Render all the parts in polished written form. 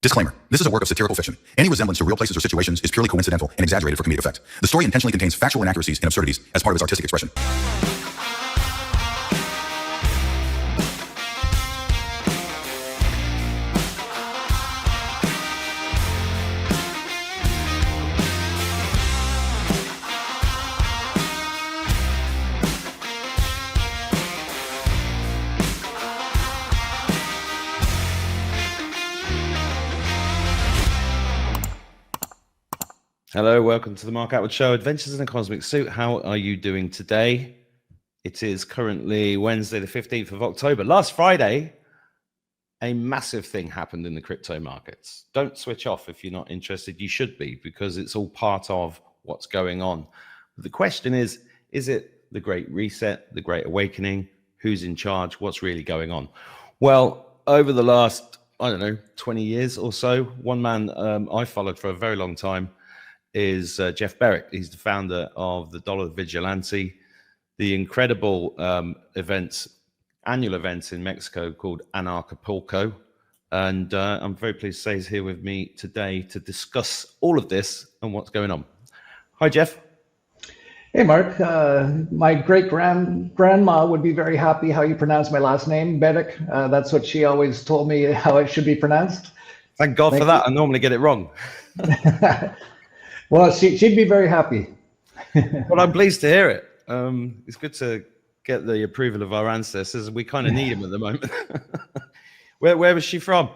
Disclaimer. This is a work of satirical fiction. Any resemblance to real places or situations is purely coincidental and exaggerated for comedic effect. The story intentionally contains factual inaccuracies and absurdities as part of its artistic expression. Hello, welcome to the Mark Atwood Show, Adventures in a Cosmic Suit. How are you doing today? It is currently Wednesday, the 15th of October. Last Friday, a massive thing happened in the crypto markets. Don't switch off if you're not interested. You should be, because it's all part of what's going on. But the question is it the Great Reset, the Great Awakening? Who's in charge? What's really going on? Well, over the last, 20 years or so, one man I followed for a very long time is Jeff Berwick. He's the founder of the Dollar Vigilante, the incredible annual events in Mexico called Anarchapulco. And I'm very pleased to say he's here with me today to discuss all of this and what's going on. Hi, Jeff. Hey, Mark. My great-grandma would be very happy how you pronounce my last name, Berwick. That's what she always told me how it should be pronounced. Thank God for that. I normally get it wrong. Well, she'd be very happy. Well, I'm pleased to hear it. It's good to get the approval of our ancestors. We kind of need them at the moment. Where was she from?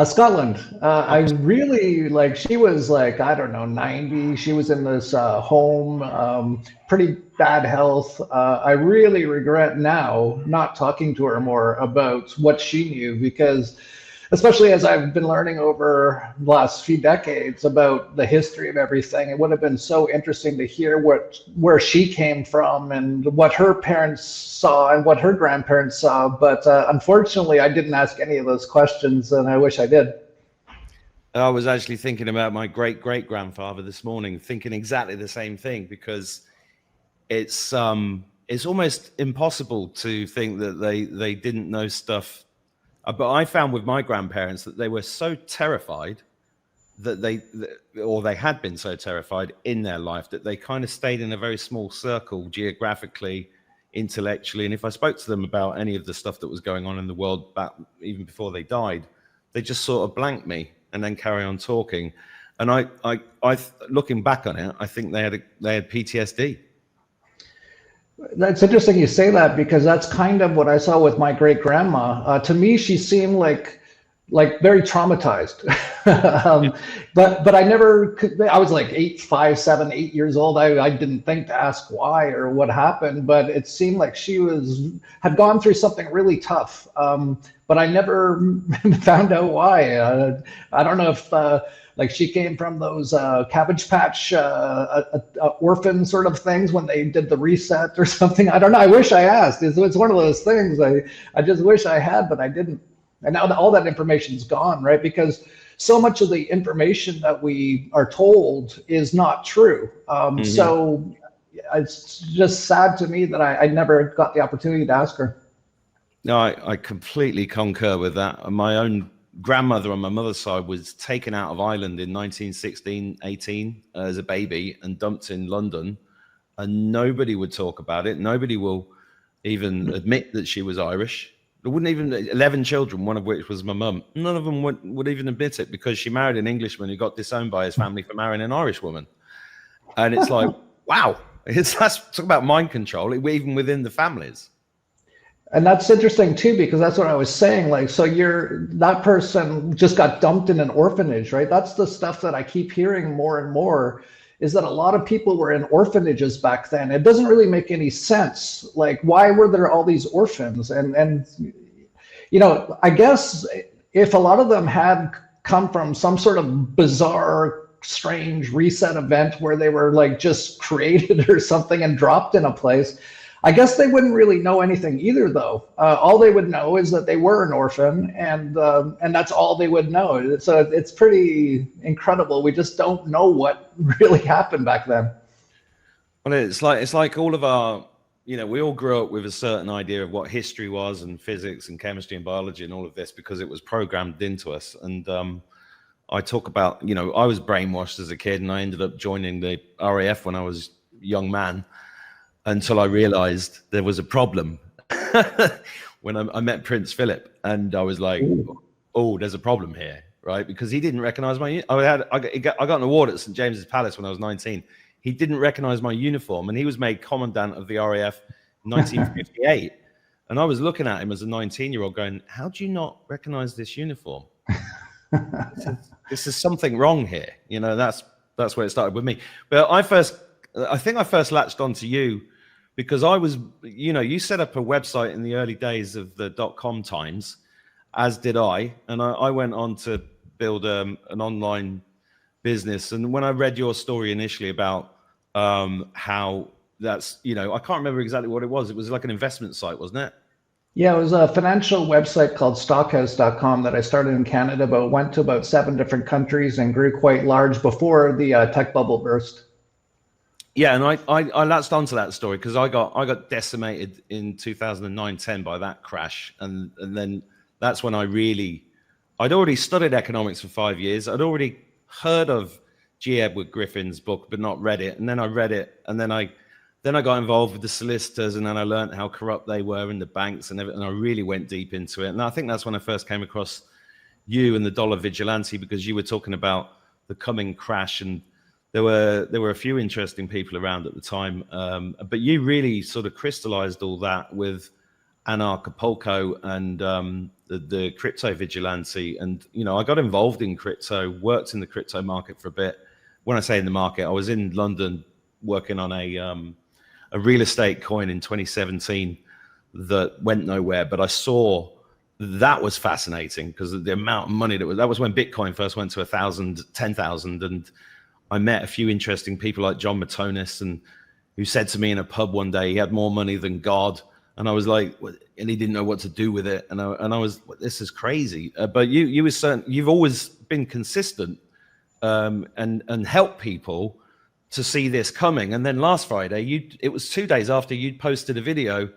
Scotland. I really she was 90. She was in this home, pretty bad health. I really regret now not talking to her more about what she knew, because especially as I've been learning over the last few decades about the history of everything, it would have been so interesting to hear where she came from and what her parents saw and what her grandparents saw. But unfortunately, I didn't ask any of those questions, and I wish I did. I was actually thinking about my great-great-grandfather this morning, thinking exactly the same thing, because it's almost impossible to think that they didn't know stuff. But I found with my grandparents that they were so terrified that they had been so terrified in their life that they kind of stayed in a very small circle geographically, intellectually. And if I spoke to them about any of the stuff that was going on in the world back even before they died, they just sort of blanked me and then carry on talking. And I looking back on it, I think they had PTSD. That's interesting you say that, because that's kind of what I saw with my great grandma. To me, she seemed like very traumatized. But I never could. I was like 5, 7, 8 years old. I didn't think to ask why or what happened, but it seemed like she had gone through something really tough. But I never found out why. I don't know if she came from those Cabbage Patch orphan sort of things when they did the reset or something. I don't know. I wish I asked. It's one of those things. I just wish I had, but I didn't. And now all that information's gone, right? Because so much of the information that we are told is not true. So it's just sad to me that I never got the opportunity to ask her. No, I completely concur with that. My own grandmother on my mother's side was taken out of Ireland in 1916-18 as a baby and dumped in London, and nobody would talk about it. Nobody will even admit that she was Irish. There wouldn't even 11 children, one of which was my mum. None of them would even admit it, because she married an Englishman who got disowned by his family for marrying an Irish woman. And it's like, wow, that's talk about mind control, even within the families. And that's interesting too, because that's what I was saying. So that person just got dumped in an orphanage, right? That's the stuff that I keep hearing more and more, is that a lot of people were in orphanages back then. It doesn't really make any sense. Why were there all these orphans? And I guess if a lot of them had come from some sort of bizarre, strange reset event where they were just created or something and dropped in a place, I guess they wouldn't really know anything either, though. All they would know is that they were an orphan, and that's all they would know. So it's pretty incredible. We just don't know what really happened back then. Well, it's like all of our we all grew up with a certain idea of what history was and physics and chemistry and biology and all of this because it was programmed into us. And I talk about, I was brainwashed as a kid and I ended up joining the RAF when I was a young man until I realized there was a problem when I met Prince Philip. And I was like, oh, there's a problem here, right? Because he didn't recognize I got an award at St. James's Palace when I was 19. He didn't recognize my uniform, and he was made commandant of the RAF in 1958. And I was looking at him as a 19-year-old going, how do you not recognize this uniform? This is something wrong here. That's where it started with me. But I think I first latched onto you because I was, you set up a website in the early days of the .com times, as did I. And I went on to build an online business. And when I read your story initially about how that's, I can't remember exactly what it was. It was like an investment site, wasn't it? Yeah, it was a financial website called stockhouse.com that I started in Canada, but went to about 7 different countries and grew quite large before the tech bubble burst. Yeah, and I latched onto that story because I got decimated in 2009-10 by that crash. And then that's when I'd already studied economics for 5 years. I'd already heard of G. Edward Griffin's book, but not read it. And then I read it, and then I got involved with the solicitors, and then I learned how corrupt they were in the banks and everything. And I really went deep into it. And I think that's when I first came across you and the dollar vigilante, because you were talking about the coming crash, and there were a few interesting people around at the time. But you really sort of crystallized all that with Anarchapulco and the crypto vigilante. And I got involved in crypto, worked in the crypto market for a bit. When I say in the market, I was in London working on a real estate coin in 2017 that went nowhere. But I saw that was fascinating because the amount of money that was when Bitcoin first went to 1,000, 10,000. And I met a few interesting people like John Matonis, and who said to me in a pub one day he had more money than God. And I was like, and he didn't know what to do with it. And I was, this is crazy. But you've always been consistent and helped people to see this coming. And then last Friday, it was 2 days after you'd posted a video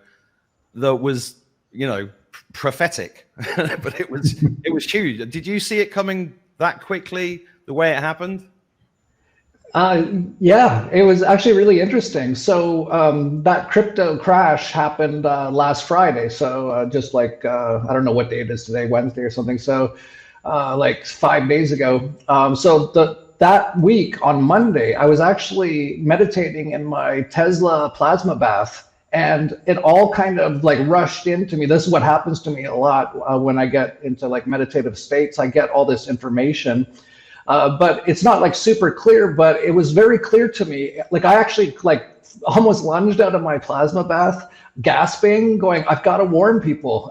that was, prophetic, but it was huge. Did you see it coming that quickly, the way it happened? Yeah, it was actually really interesting. So that crypto crash happened last Friday. So just like, I don't know what day it is today, Wednesday or something. So like 5 days ago. That week on Monday, I was actually meditating in my Tesla plasma bath, and it all kind of like rushed into me. This is what happens to me a lot when I get into like meditative states. I get all this information. But it's not like super clear, but it was very clear to me. Like I actually like almost lunged out of my plasma bath, gasping, going, I've got to warn people,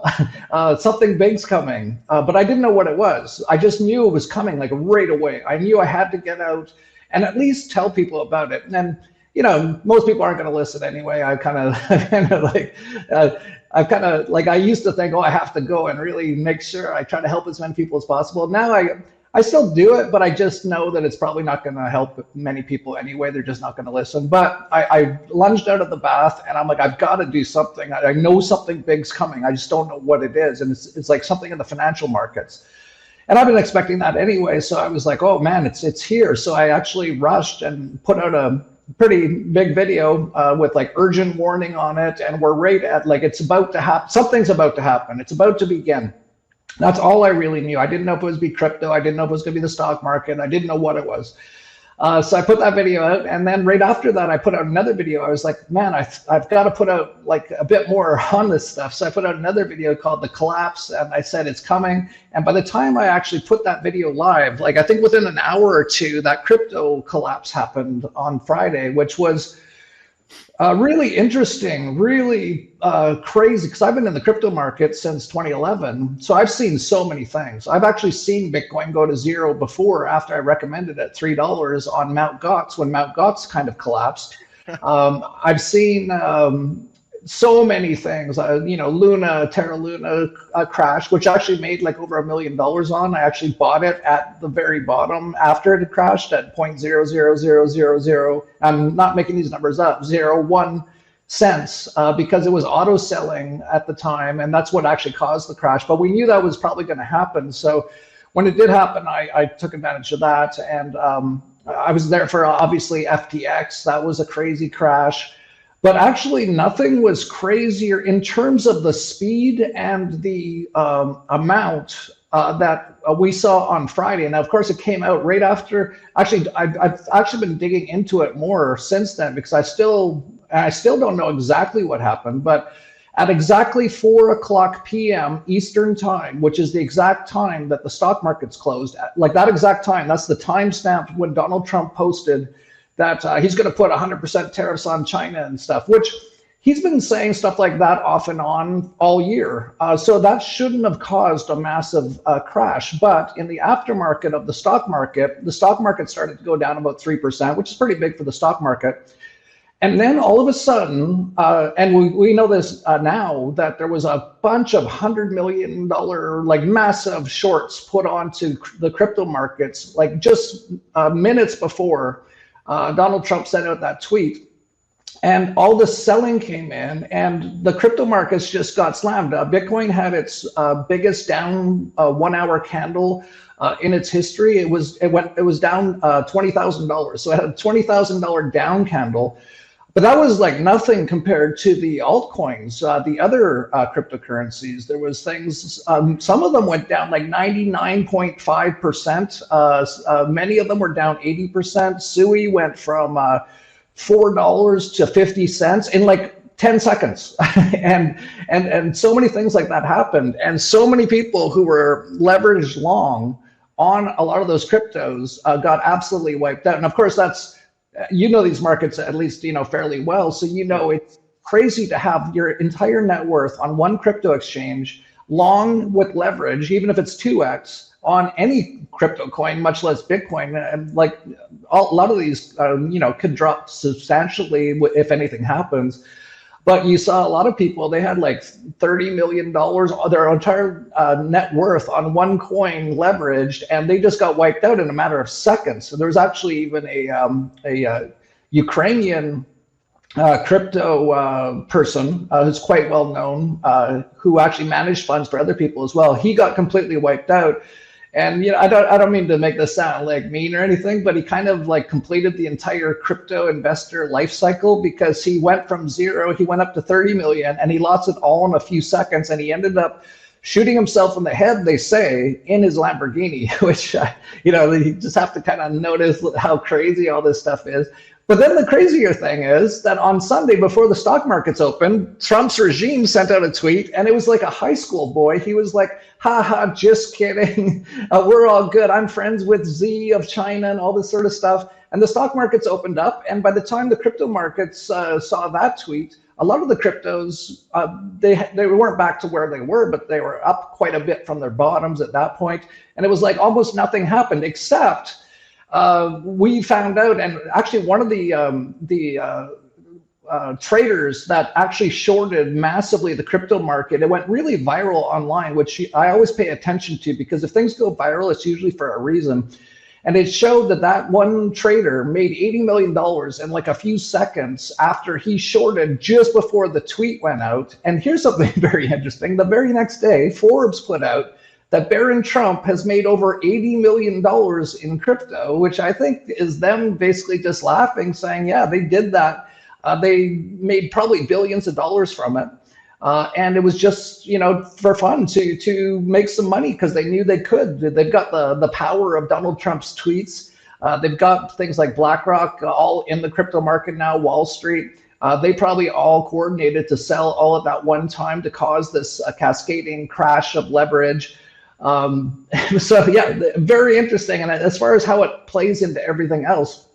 something big's coming. But I didn't know what it was. I just knew it was coming like right away. I knew I had to get out and at least tell people about it. And then, most people aren't going to listen anyway. I used to think, I have to go and really make sure I try to help as many people as possible. Now I still do it, but I just know that it's probably not going to help many people anyway. They're just not going to listen. But I lunged out of the bath and I'm like, I've got to do something. I know something big's coming. I just don't know what it is. And it's like something in the financial markets. And I've been expecting that anyway. So I was like, oh man, it's here. So I actually rushed and put out a pretty big video with like urgent warning on it. And we're right at like, it's about to happen. Something's about to happen. It's about to begin. That's all I really knew. I didn't know if it was be crypto. I didn't know if it was going to be the stock market. I didn't know what it was. So I put that video out, and then right after that, I put out another video. I was like, man, I've got to put out like a bit more on this stuff. So I put out another video called The Collapse, and I said it's coming. And by the time I actually put that video live, like I think within an hour or two, that crypto collapse happened on Friday, which was really interesting, really crazy, because I've been in the crypto market since 2011. So I've seen so many things. I've actually seen Bitcoin go to zero before, after I recommended it $3 on Mt. Gox, when Mt. Gox kind of collapsed. I've seen so many things, Terra Luna crash, which actually made like over $1 million on. I actually bought it at the very bottom after it had crashed at 0.00000. I'm not making these numbers up, 0.01 sense because it was auto selling at the time, and that's what actually caused the crash. But we knew that was probably going to happen. So when it did happen, I took advantage of that, and I was there for obviously FTX. That was a crazy crash. But actually, nothing was crazier in terms of the speed and the amount that we saw on Friday. And of course, it came out right after. Actually, I've actually been digging into it more since then because I still don't know exactly what happened. But at exactly 4:00 p.m. Eastern time, which is the exact time that the stock markets closed, like that exact time, that's the timestamp when Donald Trump posted that he's going to put 100% tariffs on China and stuff, which he's been saying stuff like that off and on all year. So that shouldn't have caused a massive crash. But in the aftermarket of the stock market started to go down about 3%, which is pretty big for the stock market. And then all of a sudden, and we know this now, that there was a bunch of $100 million like massive shorts put onto the crypto markets, like just minutes before Donald Trump sent out that tweet. And all the selling came in, and the crypto markets just got slammed. Bitcoin had its biggest down 1 hour candle in its history. It was down $20,000. So it had a $20,000 down candle. But that was like nothing compared to the altcoins, the other cryptocurrencies. There was things, some of them went down like 99.5%. Many of them were down 80%. Sui went from $4 to 50 cents in like 10 seconds. and so many things like that happened. And so many people who were leveraged long on a lot of those cryptos got absolutely wiped out. And of course, that's, you know, these markets at least, you know, fairly well. So, you know, it's crazy to have your entire net worth on one crypto exchange, long with leverage, even if it's 2x on any crypto coin, much less Bitcoin. And like a lot of these, you know, could drop substantially if anything happens. But you saw a lot of people, they had like $30 million, their entire net worth on one coin leveraged, and they just got wiped out in a matter of seconds. So there was actually even a Ukrainian crypto person who's quite well known, who actually managed funds for other people as well. He got completely wiped out. And you know, I don't mean to make this sound like mean or anything, but he kind of like completed the entire crypto investor life cycle, because he went from zero, he went up to 30 million, and he lost it all in a few seconds, and he ended up shooting himself in the head, they say, in his Lamborghini, which you know, you just have to kind of notice how crazy all this stuff is. But then the crazier thing is that on Sunday, before the stock markets opened, Trump's regime sent out a tweet, and it was like a high school boy. He was like, haha, just kidding. We're all good. I'm friends with Z of China and all this sort of stuff. And the stock markets opened up. And by the time the crypto markets saw that tweet, a lot of the cryptos, they weren't back to where they were, but they were up quite a bit from their bottoms at that point. And it was like almost nothing happened, except we found out, and actually one of the traders that actually shorted massively the crypto market, it went really viral online, which I always pay attention to, because if things go viral, it's usually for a reason. And it showed that one trader made $80 million in like a few seconds after he shorted just before the tweet went out. And here's something very interesting. The very next day, Forbes put out that Barron Trump has made over $80 million in crypto, which I think is them basically just laughing, saying, yeah, they did that. They made probably billions of dollars from it. And it was just, you know, for fun to make some money, because they knew they could. They've got the power of Donald Trump's tweets. They've got things like BlackRock all in the crypto market now, Wall Street. They probably all coordinated to sell all at that one time to cause this cascading crash of leverage. So yeah, very interesting. And as far as how it plays into everything else,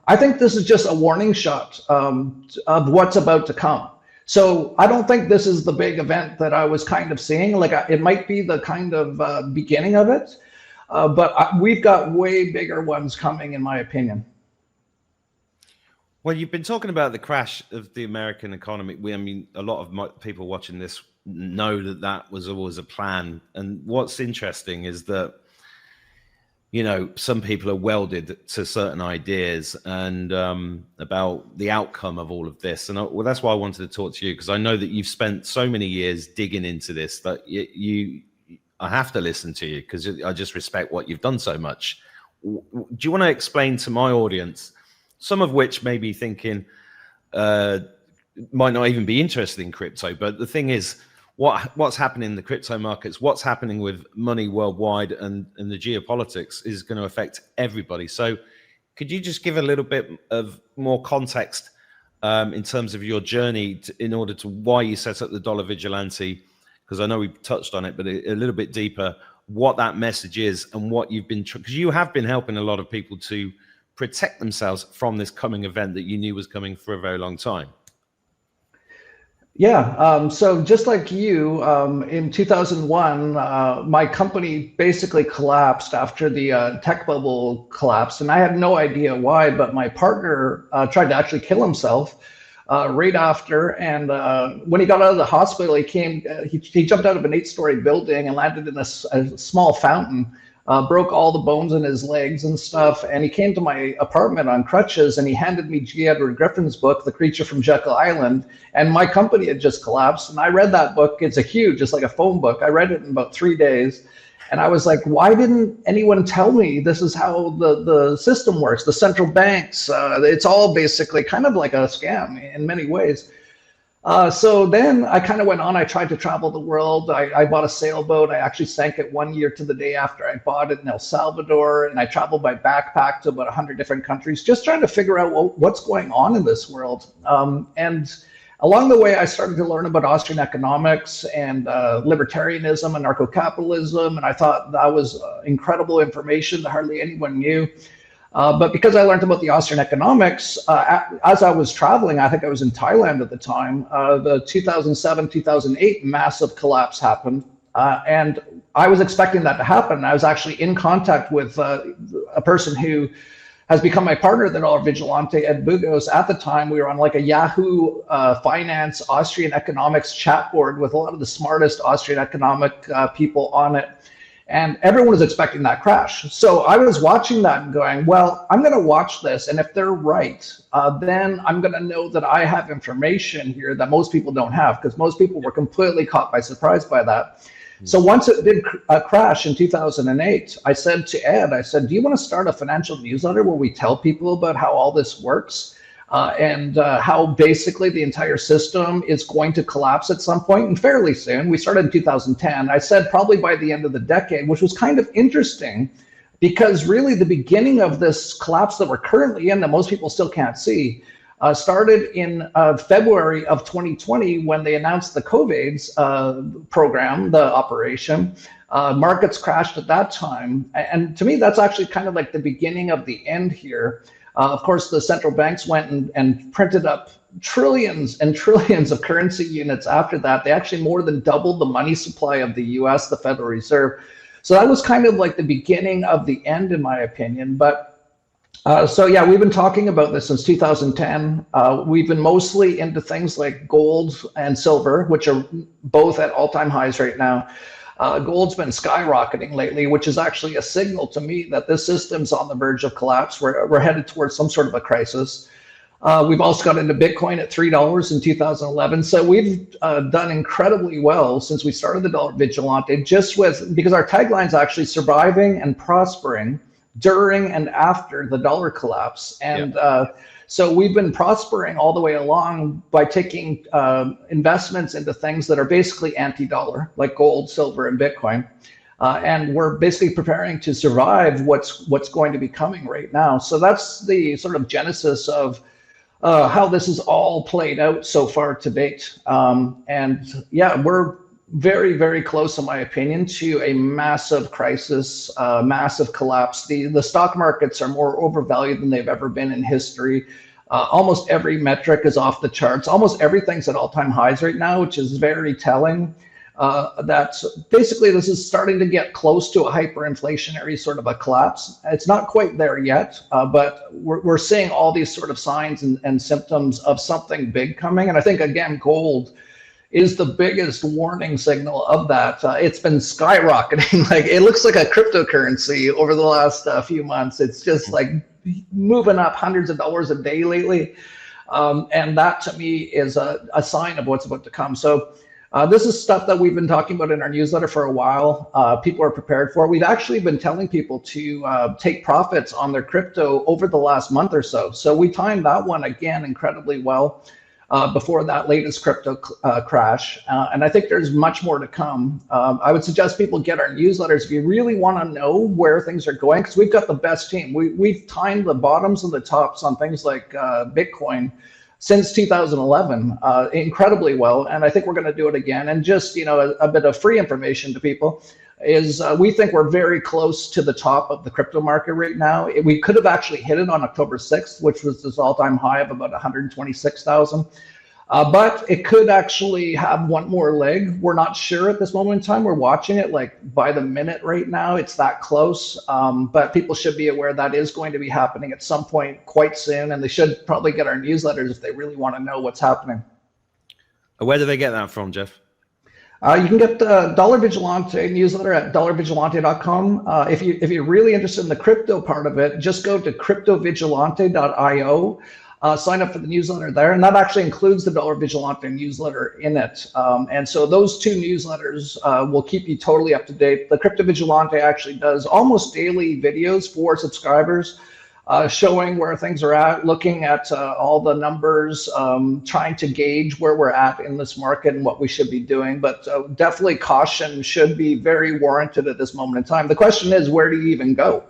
I think this is just a warning shot of what's about to come. So I don't think this is the big event that I was kind of seeing. Like it might be the kind of beginning of it, but we've got way bigger ones coming, in my opinion. Well, you've been talking about the crash of the American economy. I mean, a lot of people watching this know that was always a plan. And what's interesting is that, some people are welded to certain ideas and about the outcome of all of this. And well, that's why I wanted to talk to you, because I know that you've spent so many years digging into this that I have to listen to you, because I just respect what you've done so much. Do you want to explain to my audience, some of which may be thinking might not even be interested in crypto, but the thing is, what's happening in the crypto markets, what's happening with money worldwide, and the geopolitics is going to affect everybody. So could you just give a little bit of more context in terms of your journey in order to why you set up the Dollar Vigilante? Because I know we've touched on it, but a little bit deeper, what that message is and what you've been, because you have been helping a lot of people to protect themselves from this coming event that you knew was coming for a very long time. Yeah, so just like you, in 2001, my company basically collapsed after the tech bubble collapsed, and I had no idea why, but my partner tried to actually kill himself right after, and when he got out of the hospital, he jumped out of an 8-story building and landed in a small fountain. Broke all the bones in his legs and stuff. And he came to my apartment on crutches, and he handed me G. Edward Griffin's book, The Creature from Jekyll Island. And my company had just collapsed. And I read that book. It's it's like a phone book. I read it in about 3 days. And I was like, why didn't anyone tell me this is how the system works? The central banks, it's all basically kind of like a scam in many ways. So then I kind of went on. I tried to travel the world. I bought a sailboat. I actually sank it 1 year to the day after I bought it in El Salvador. And I traveled by backpack to about 100 different countries, just trying to figure out what's going on in this world. And along the way, I started to learn about Austrian economics and libertarianism and anarcho-capitalism. And I thought that was incredible information that hardly anyone knew. But because I learned about the Austrian economics, as I was traveling, I think I was in Thailand at the time, the 2007, 2008 massive collapse happened. And I was expecting that to happen. I was actually in contact with a person who has become my partner, the Dollar Vigilante, Ed Bugos. At the time, we were on like a Yahoo Finance Austrian economics chat board with a lot of the smartest Austrian economic people on it. And everyone was expecting that crash. So I was watching that and going, well, I'm going to watch this. And if they're right, then I'm going to know that I have information here that most people don't have, because most people were completely caught by surprise by that. So once it did crash in 2008, I said to Ed, do you want to start a financial newsletter where we tell people about how all this works? And how basically the entire system is going to collapse at some point, and fairly soon. We started in 2010. I said probably by the end of the decade, which was kind of interesting, because really the beginning of this collapse that we're currently in, that most people still can't see, started in February of 2020 when they announced the COVID's program, the operation. Markets crashed at that time. And to me, that's actually kind of like the beginning of the end here. Of course, the central banks went and printed up trillions and trillions of currency units after that. They actually more than doubled the money supply of the US, the Federal Reserve. So that was kind of like the beginning of the end, in my opinion. But so yeah, we've been talking about this since 2010. We've been mostly into things like gold and silver, which are both at all-time highs right now. Gold's been skyrocketing lately, which is actually a signal to me that this system's on the verge of collapse. We're headed towards some sort of a crisis. We've also got into Bitcoin at $3 in 2011. So we've done incredibly well since we started the Dollar Vigilante, because our tagline's actually surviving and prospering during and after the dollar collapse. And so we've been prospering all the way along by taking investments into things that are basically anti-dollar, like gold, silver, and Bitcoin. And we're basically preparing to survive what's going to be coming right now. So that's the sort of genesis of how this is all played out so far to date. And yeah, we're very, very close, in my opinion, to a massive crisis, massive collapse. The stock markets are more overvalued than they've ever been in history. Almost every metric is off the charts. Almost everything's at all-time highs right now, which is very telling. That basically this is starting to get close to a hyperinflationary sort of a collapse. It's not quite there yet, but we're seeing all these sort of signs and symptoms of something big coming. And I think, again, gold is the biggest warning signal of that. It's been skyrocketing. Like, it looks like a cryptocurrency over the last few months. It's just like moving up hundreds of dollars a day lately. And that to me is a sign of what's about to come. So this is stuff that we've been talking about in our newsletter for a while. People are prepared for it. We've actually been telling people to take profits on their crypto over the last month or so. So we timed that one again incredibly well before that latest crypto crash. And I think there's much more to come. I would suggest people get our newsletters if you really want to know where things are going, because we've got the best team. We've timed the bottoms and the tops on things like Bitcoin since 2011 incredibly well, and I think we're going to do it again. And just, a bit of free information to people is we think we're very close to the top of the crypto market right now. We could have actually hit it on October 6th, which was this all-time high of about 126,000. But it could actually have one more leg. We're not sure at this moment in time. We're watching it like by the minute right now. It's that close. But people should be aware that is going to be happening at some point quite soon. And they should probably get our newsletters if they really want to know what's happening. Where do they get that from, Jeff? You can get the Dollar Vigilante newsletter at dollarvigilante.com. If you're really interested in the crypto part of it, just go to cryptovigilante.io. Sign up for the newsletter there, and that actually includes the Dollar Vigilante newsletter in it. And so those two newsletters will keep you totally up to date. The Crypto Vigilante actually does almost daily videos for subscribers, showing where things are at, looking at all the numbers, trying to gauge where we're at in this market and what we should be doing. But definitely caution should be very warranted at this moment in time. The question is, where do you even go?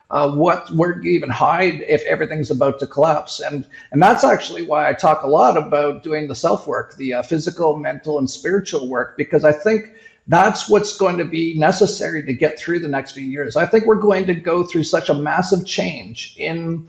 Where do you even hide if everything's about to collapse? And that's actually why I talk a lot about doing the self-work, the physical, mental, and spiritual work, because I think that's what's going to be necessary to get through the next few years. I think we're going to go through such a massive change in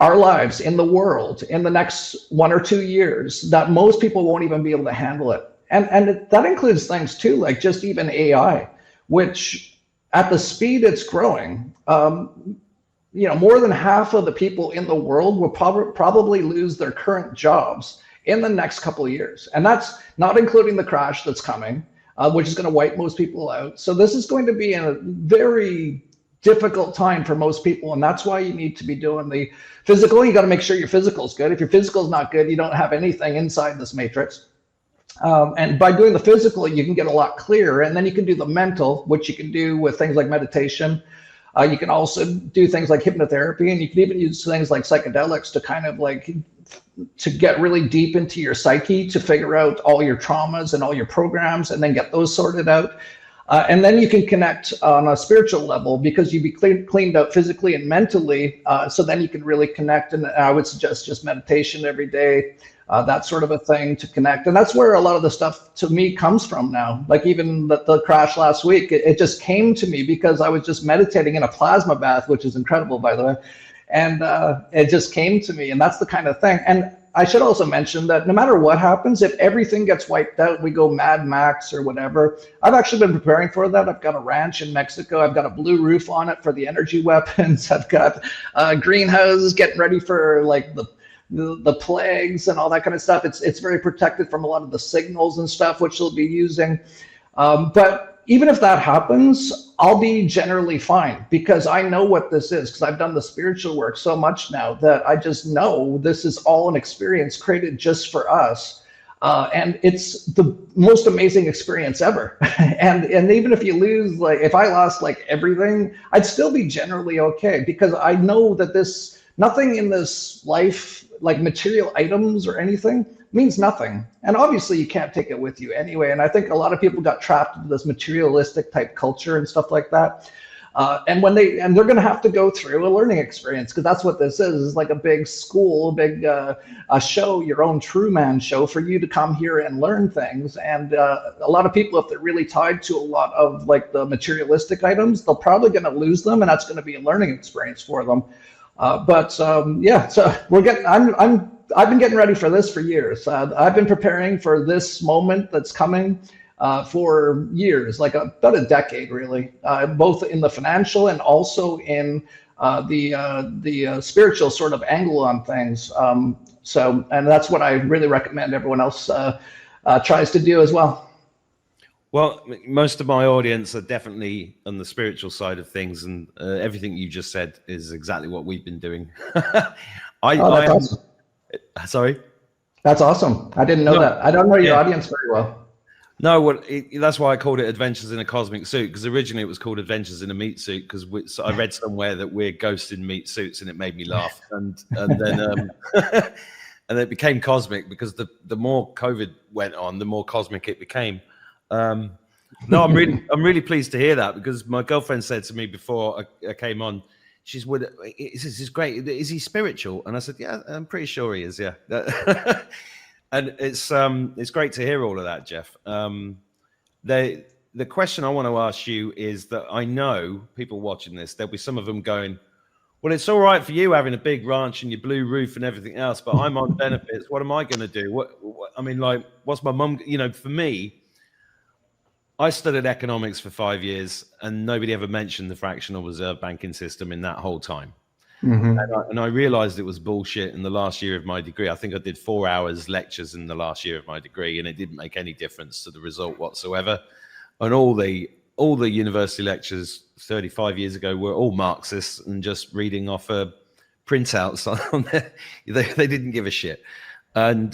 our lives, in the world, in the next 1 or 2 years that most people won't even be able to handle it. And that includes things too, like just even AI, which at the speed it's growing, more than half of the people in the world will probably lose their current jobs in the next couple of years. And that's not including the crash that's coming, which is going to wipe most people out. So this is going to be a very difficult time for most people. And that's why you need to be doing the physical. You got to make sure your physical is good. If your physical is not good, you don't have anything inside this matrix. And by doing the physical, you can get a lot clearer. And then you can do the mental, which you can do with things like meditation. You can also do things like hypnotherapy, and you can even use things like psychedelics to kind of like to get really deep into your psyche, to figure out all your traumas and all your programs, and then get those sorted out. And then you can connect on a spiritual level because you'd be cleaned out physically and mentally. So then you can really connect. And I would suggest just meditation every day, that sort of a thing to connect. And that's where a lot of the stuff to me comes from now. Like even the crash last week, it just came to me because I was just meditating in a plasma bath, which is incredible, by the way. And it just came to me, and that's the kind of thing. And I should also mention that no matter what happens, if everything gets wiped out, we go Mad Max or whatever, I've actually been preparing for that. I've got a ranch in Mexico. I've got a blue roof on it for the energy weapons. I've got greenhouses getting ready for like the plagues and all that kind of stuff. It's very protected from a lot of the signals and stuff, which they'll be using. But even if that happens, I'll be generally fine because I know what this is, because I've done the spiritual work so much now that I just know this is all an experience created just for us. And it's the most amazing experience ever. and even if you lose, like if I lost like everything, I'd still be generally okay because I know that nothing in this life, like material items or anything, means nothing. And obviously you can't take it with you anyway. And I think a lot of people got trapped into this materialistic type culture and stuff like that. And they're going to have to go through a learning experience, because that's what this is like a big school, a big a show, your own Truman show for you to come here and learn things. And a lot of people, if they're really tied to a lot of like the materialistic items, they're probably going to lose them, and that's going to be a learning experience for them. Yeah, so I've been getting ready for this for years. I've been preparing for this moment that's coming for years, like about a decade, really, both in the financial and also in the spiritual sort of angle on things. And that's what I really recommend everyone else tries to do as well. Well, most of my audience are definitely on the spiritual side of things, and everything you just said is exactly what we've been doing. Awesome. Sorry? That's awesome. I didn't know that. I don't know your audience very well. No, well, that's why I called it Adventures in a Cosmic Suit, because originally it was called Adventures in a Meat Suit, because I read somewhere that we're ghosts in meat suits, and it made me laugh. And then and it became cosmic because the more COVID went on, the more cosmic it became. No, I'm really pleased to hear that, because my girlfriend said to me before I came on, she's with, this is great. Is he spiritual? And I said, yeah, I'm pretty sure he is. Yeah. And it's great to hear all of that, Jeff. The question I want to ask you is that I know people watching this, there'll be some of them going, well, it's all right for you having a big ranch and your blue roof and everything else, but I'm on benefits. What am I going to do? What I mean, like, what's my mum? You know, for me, I studied economics for 5 years, and nobody ever mentioned the fractional reserve banking system in that whole time. Mm-hmm. And I realized it was bullshit in the last year of my degree. I think I did 4 hours lectures in the last year of my degree, and it didn't make any difference to the result whatsoever. And all the university lectures 35 years ago were all Marxists and just reading off printouts on there. They didn't give a shit. And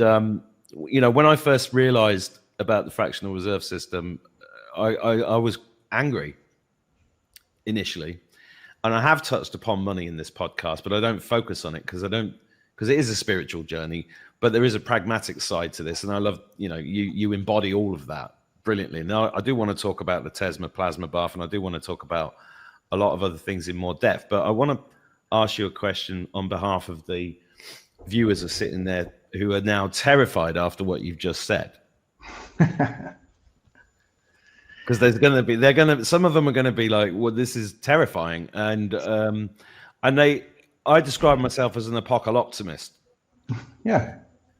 you know, when I first realized about the fractional reserve system, I was angry initially. And I have touched upon money in this podcast, but I don't focus on it because it is a spiritual journey, but there is a pragmatic side to this. And I love, you know, you embody all of that brilliantly. Now, I do want to talk about the Tesma plasma bath, and I do want to talk about a lot of other things in more depth, but I want to ask you a question on behalf of the viewers who are sitting there who are now terrified after what you've just said. Because some of them are going to be like, well, this is terrifying. And I describe myself as an apocalyptimist. Yeah.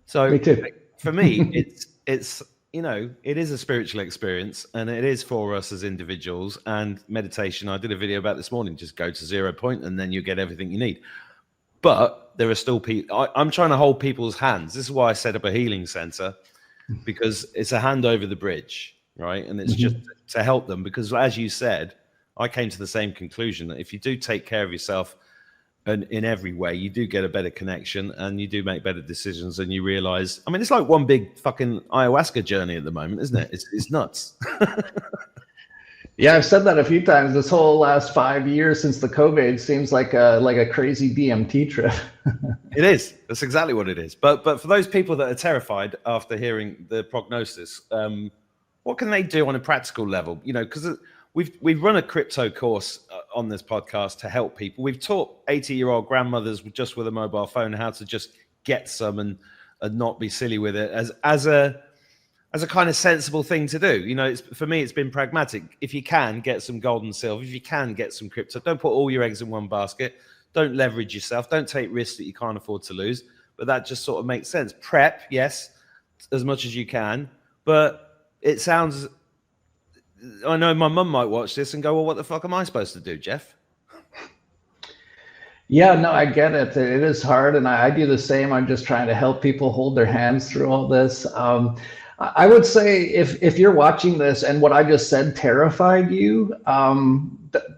So me too. For me, it's, you know, it is a spiritual experience, and it is for us as individuals. And meditation, I did a video about this morning, just go to 0 point and then you get everything you need. But there are still people, I'm trying to hold people's hands. This is why I set up a healing center, because it's a hand over the bridge. Right. And it's just to help them, because as you said, I came to the same conclusion that if you do take care of yourself and in every way, you do get a better connection and you do make better decisions, and you realize, I mean, it's like one big fucking ayahuasca journey at the moment, isn't it? It's nuts. Yeah, I've said that a few times. This whole last 5 years since the COVID seems like a crazy DMT trip. It is. That's exactly what it is. But for those people that are terrified after hearing the prognosis, what can they do on a practical level? You know, because we've run a crypto course on this podcast to help people. We've taught 80-year-old grandmothers just with a mobile phone how to just get some and not be silly with it as a kind of sensible thing to do. You know, for me, it's been pragmatic. If you can, get some gold and silver. If you can, get some crypto. Don't put all your eggs in one basket. Don't leverage yourself. Don't take risks that you can't afford to lose. But that just sort of makes sense. Prep, yes, as much as you can. But it sounds, I know my mum might watch this and go, well, what the fuck am I supposed to do, Jeff? Yeah, no, I get it. It is hard, and I do the same. I'm just trying to help people hold their hands through all this. I would say if you're watching this and what I just said terrified you,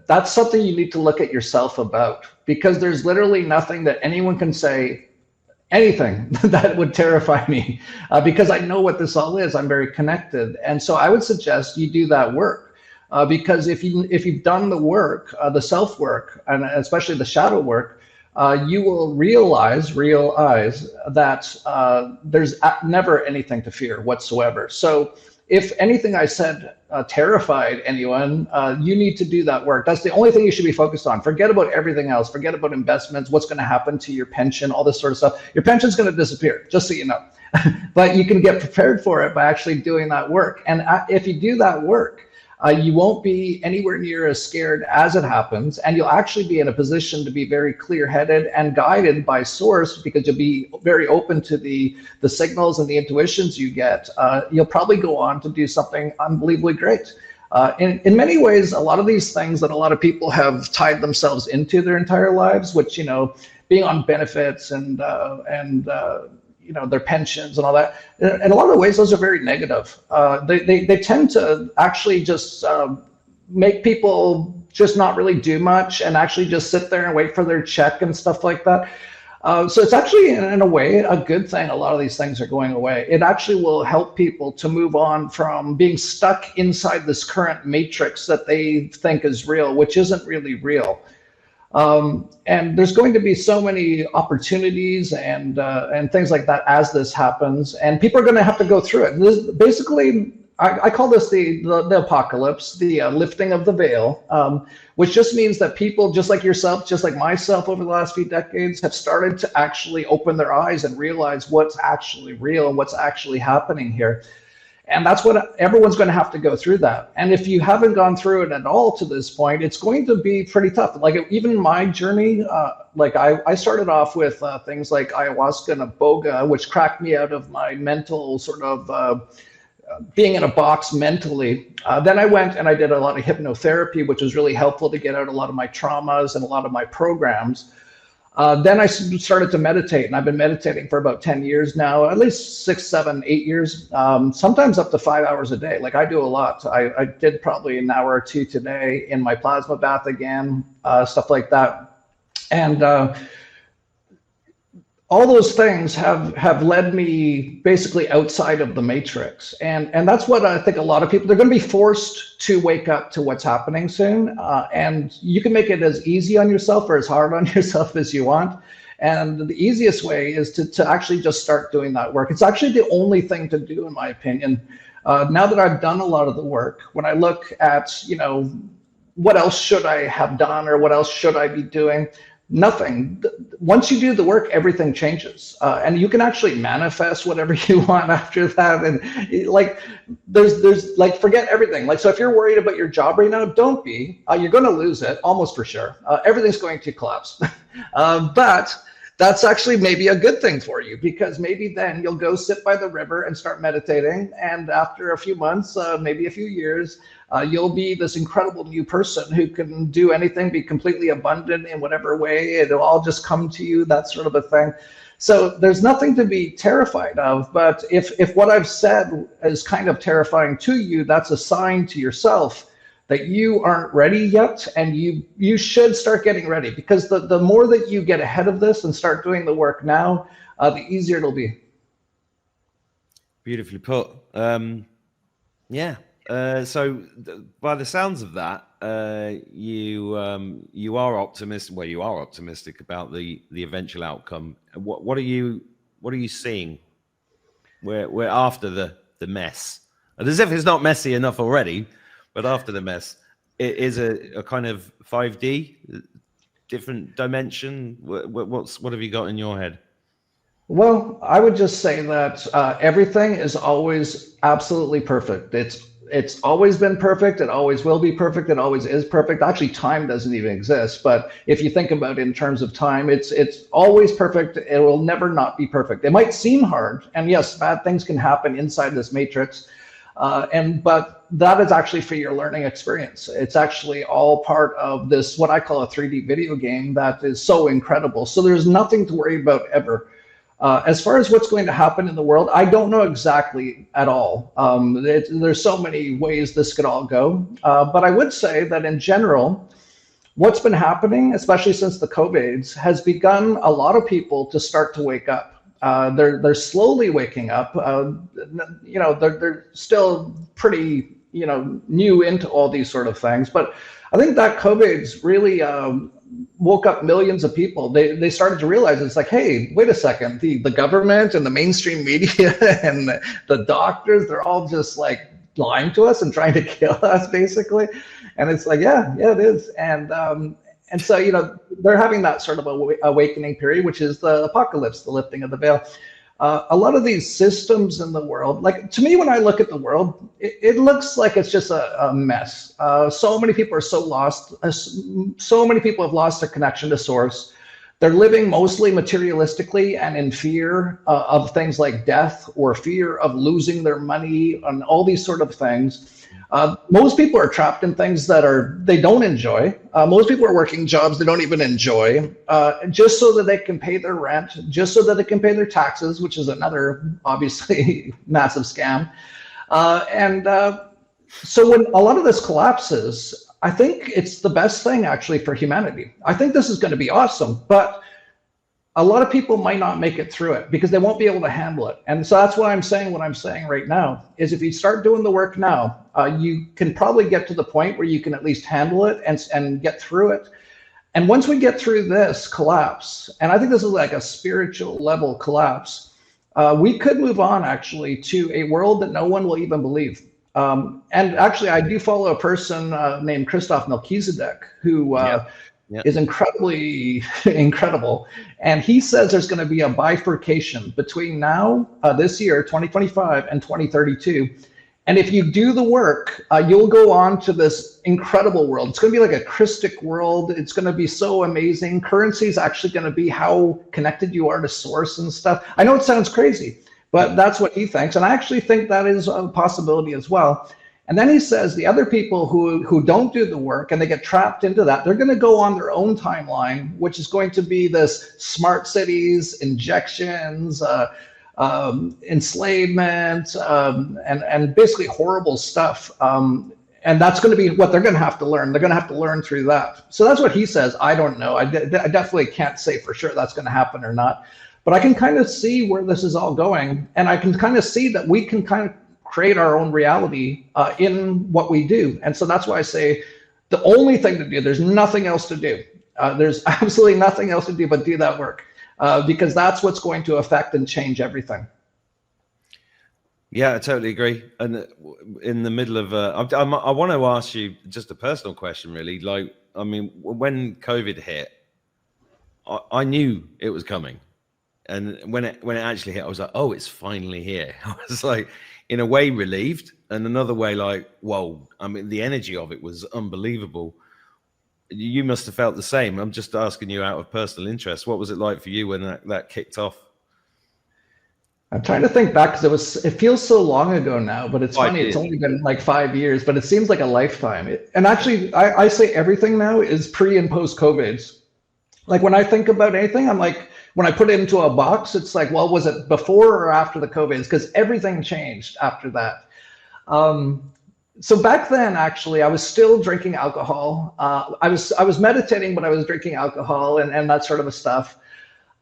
that's something you need to look at yourself about, because there's literally nothing that anyone can say, anything that would terrify me, because I know what this all is. I'm very connected. And so I would suggest you do that work, because if you've done the work, the self work, and especially the shadow work, you will realize that there's never anything to fear whatsoever. So if anything I said terrified anyone, you need to do that work. That's the only thing you should be focused on. Forget about everything else. Forget about investments, what's going to happen to your pension, all this sort of stuff. Your pension's going to disappear, just so you know. But you can get prepared for it by actually doing that work. And if you do that work, you won't be anywhere near as scared as it happens, and you'll actually be in a position to be very clear-headed and guided by source, because you'll be very open to the signals and the intuitions you get. You'll probably go on to do something unbelievably great. In many ways, a lot of these things that a lot of people have tied themselves into their entire lives, which, you know, being on benefits and their pensions and all that. In a lot of ways, those are very negative. They tend to actually just make people just not really do much and actually just sit there and wait for their check and stuff like that. So it's actually, in a way, a good thing. A lot of these things are going away. It actually will help people to move on from being stuck inside this current matrix that they think is real, which isn't really real. And there's going to be so many opportunities and things like that as this happens, and people are going to have to go through it. This, basically, I call this the apocalypse, the lifting of the veil, which just means that people just like yourself, just like myself over the last few decades, have started to actually open their eyes and realize what's actually real and what's actually happening here. And that's what everyone's going to have to go through that. And if you haven't gone through it at all to this point, it's going to be pretty tough. Like even my journey, like I started off with things like ayahuasca and iboga, which cracked me out of my mental sort of being in a box mentally. Then I went and I did a lot of hypnotherapy, which was really helpful to get out a lot of my traumas and a lot of my programs. Then I started to meditate, and I've been meditating for about 10 years now, at least 6, 7, 8 years, sometimes up to 5 hours a day. Like I do a lot. I did probably an hour or two today in my plasma bath again, stuff like that. And all those things have led me basically outside of the matrix. And that's what I think a lot of people, they're going to be forced to wake up to what's happening soon. And you can make it as easy on yourself or as hard on yourself as you want. And the easiest way is to actually just start doing that work. It's actually the only thing to do, in my opinion. Now that I've done a lot of the work, when I look at, what else should I have done or what else should I be doing? Nothing. Once you do the work, everything changes, and you can actually manifest whatever you want after that. And like, there's like, forget everything. Like, so if you're worried about your job right now, don't be. You're going to lose it almost for sure. Everything's going to collapse, but that's actually maybe a good thing for you, because maybe then you'll go sit by the river and start meditating, and after a few months, maybe a few years, you'll be this incredible new person who can do anything, be completely abundant in whatever way. It'll all just come to you, that sort of a thing. So there's nothing to be terrified of. But if what I've said is kind of terrifying to you, that's a sign to yourself that you aren't ready yet, and you should start getting ready, because the more that you get ahead of this and start doing the work now, the easier it'll be. Beautifully put. Yeah. So by the sounds of that, you are optimistic. Well, you are optimistic about the eventual outcome. What are you seeing? We're after the mess, as if it's not messy enough already, but after the mess, it is a kind of 5D, different dimension. What have you got in your head? Well, I would just say that everything is always absolutely perfect. It's always been perfect. It always will be perfect. It always is perfect. Actually, time doesn't even exist. But if you think about it in terms of time, it's always perfect. It will never not be perfect. It might seem hard. And yes, bad things can happen inside this matrix. But that is actually for your learning experience. It's actually all part of this, what I call a 3D video game that is so incredible. So there's nothing to worry about ever. As far as what's going to happen in the world, I don't know exactly at all. There's so many ways this could all go. But I would say that in general, what's been happening, especially since the COVIDs, has begun a lot of people to start to wake up. They're slowly waking up. They're still pretty, new into all these sort of things. But I think that COVID's really woke up millions of people. They started to realize it's like, hey, wait a second, the government and the mainstream media and the doctors, they're all just like lying to us and trying to kill us, basically. And it's like, yeah, it is. And so, they're having that sort of awakening period, which is the apocalypse, the lifting of the veil. A lot of these systems in the world, like to me, when I look at the world, it looks like it's just a mess. So many people are so lost. So many people have lost their connection to source. They're living mostly materialistically and in fear of things like death or fear of losing their money and all these sort of things. Most people are trapped in things that they don't enjoy. Most people are working jobs they don't even enjoy, just so that they can pay their rent, just so that they can pay their taxes, which is another obviously massive scam. So when a lot of this collapses, I think it's the best thing actually for humanity. I think this is going to be awesome, but a lot of people might not make it through it because they won't be able to handle it. And so that's why I'm saying what I'm saying right now is if you start doing the work now, you can probably get to the point where you can at least handle it and get through it. And once we get through this collapse, and I think this is like a spiritual level collapse, we could move on actually to a world that no one will even believe. And actually, I do follow a person named Christoph Melchizedek who is incredibly incredible. And he says there's going to be a bifurcation between now, this year, 2025 and 2032. And if you do the work, you'll go on to this incredible world. It's going to be like a Christic world. It's going to be so amazing. Currency is actually going to be how connected you are to source and stuff. I know it sounds crazy, but that's what he thinks. And I actually think that is a possibility as well. And then he says the other people who don't do the work and they get trapped into that, they're going to go on their own timeline, which is going to be this smart cities, injections, enslavement, and basically horrible stuff. And that's going to be what they're going to have to learn. They're going to have to learn through that. So that's what he says. I don't know. I definitely can't say for sure that's going to happen or not. But I can kind of see where this is all going. And I can kind of see that we can kind of create our own reality in what we do. And so that's why I say the only thing to do, there's nothing else to do. There's absolutely nothing else to do but do that work because that's what's going to affect and change everything. Yeah, I totally agree. And in the middle of, I want to ask you just a personal question, really. Like, I mean, when COVID hit, I knew it was coming. And when it actually hit, I was like, oh, it's finally here. I was like, in a way relieved, and another way like, whoa, I mean, the energy of it was unbelievable. You must have felt the same. I'm just asking you out of personal interest. What was it like for you when that kicked off? I'm trying to think back because it feels so long ago now, but it's funny. It's only been like 5 years, but it seems like a lifetime. And actually, I say everything now is pre and post COVID. Like when I think about anything, I'm like, when I put it into a box, it's like, well, was it before or after the COVID? Because everything changed after that. So back then, actually, I was still drinking alcohol. I was meditating, but I was drinking alcohol and that sort of stuff.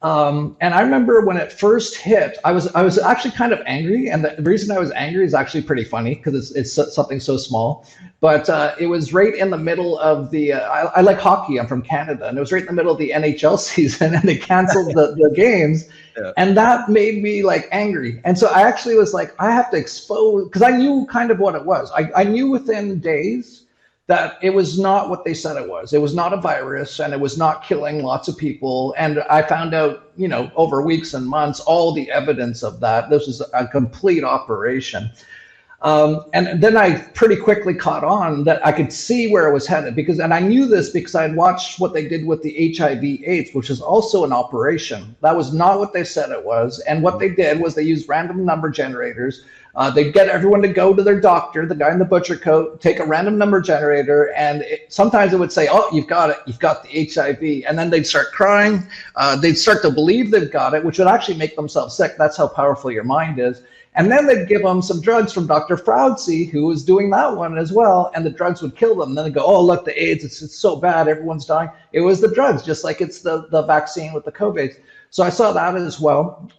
And I remember when it first hit, I was actually kind of angry. And the reason I was angry is actually pretty funny because it's something so small. But it was right in the middle of the, I like hockey, I'm from Canada, and it was right in the middle of the NHL season and they canceled the games. Yeah. And that made me like angry. And so I actually was like, I have to expose, because I knew kind of what it was. I knew within days that it was not what they said it was. It was not a virus and it was not killing lots of people. And I found out, over weeks and months, all the evidence of that. This was a complete operation. And then I pretty quickly caught on that I could see where it was headed and I knew this because I had watched what they did with the HIV/AIDS, which is also an operation. That was not what they said it was. And what they did was they used random number generators. They'd get everyone to go to their doctor, the guy in the butcher coat, take a random number generator, and sometimes it would say, oh, you've got it, you've got the HIV. And then they'd start crying. They'd start to believe they've got it, which would actually make themselves sick. That's how powerful your mind is. And then they'd give them some drugs from Dr. Fauci, who was doing that one as well, and the drugs would kill them. And then they go, oh, look, the AIDS, it's so bad, everyone's dying. It was the drugs, just like it's the vaccine with the COVID. So I saw that as well.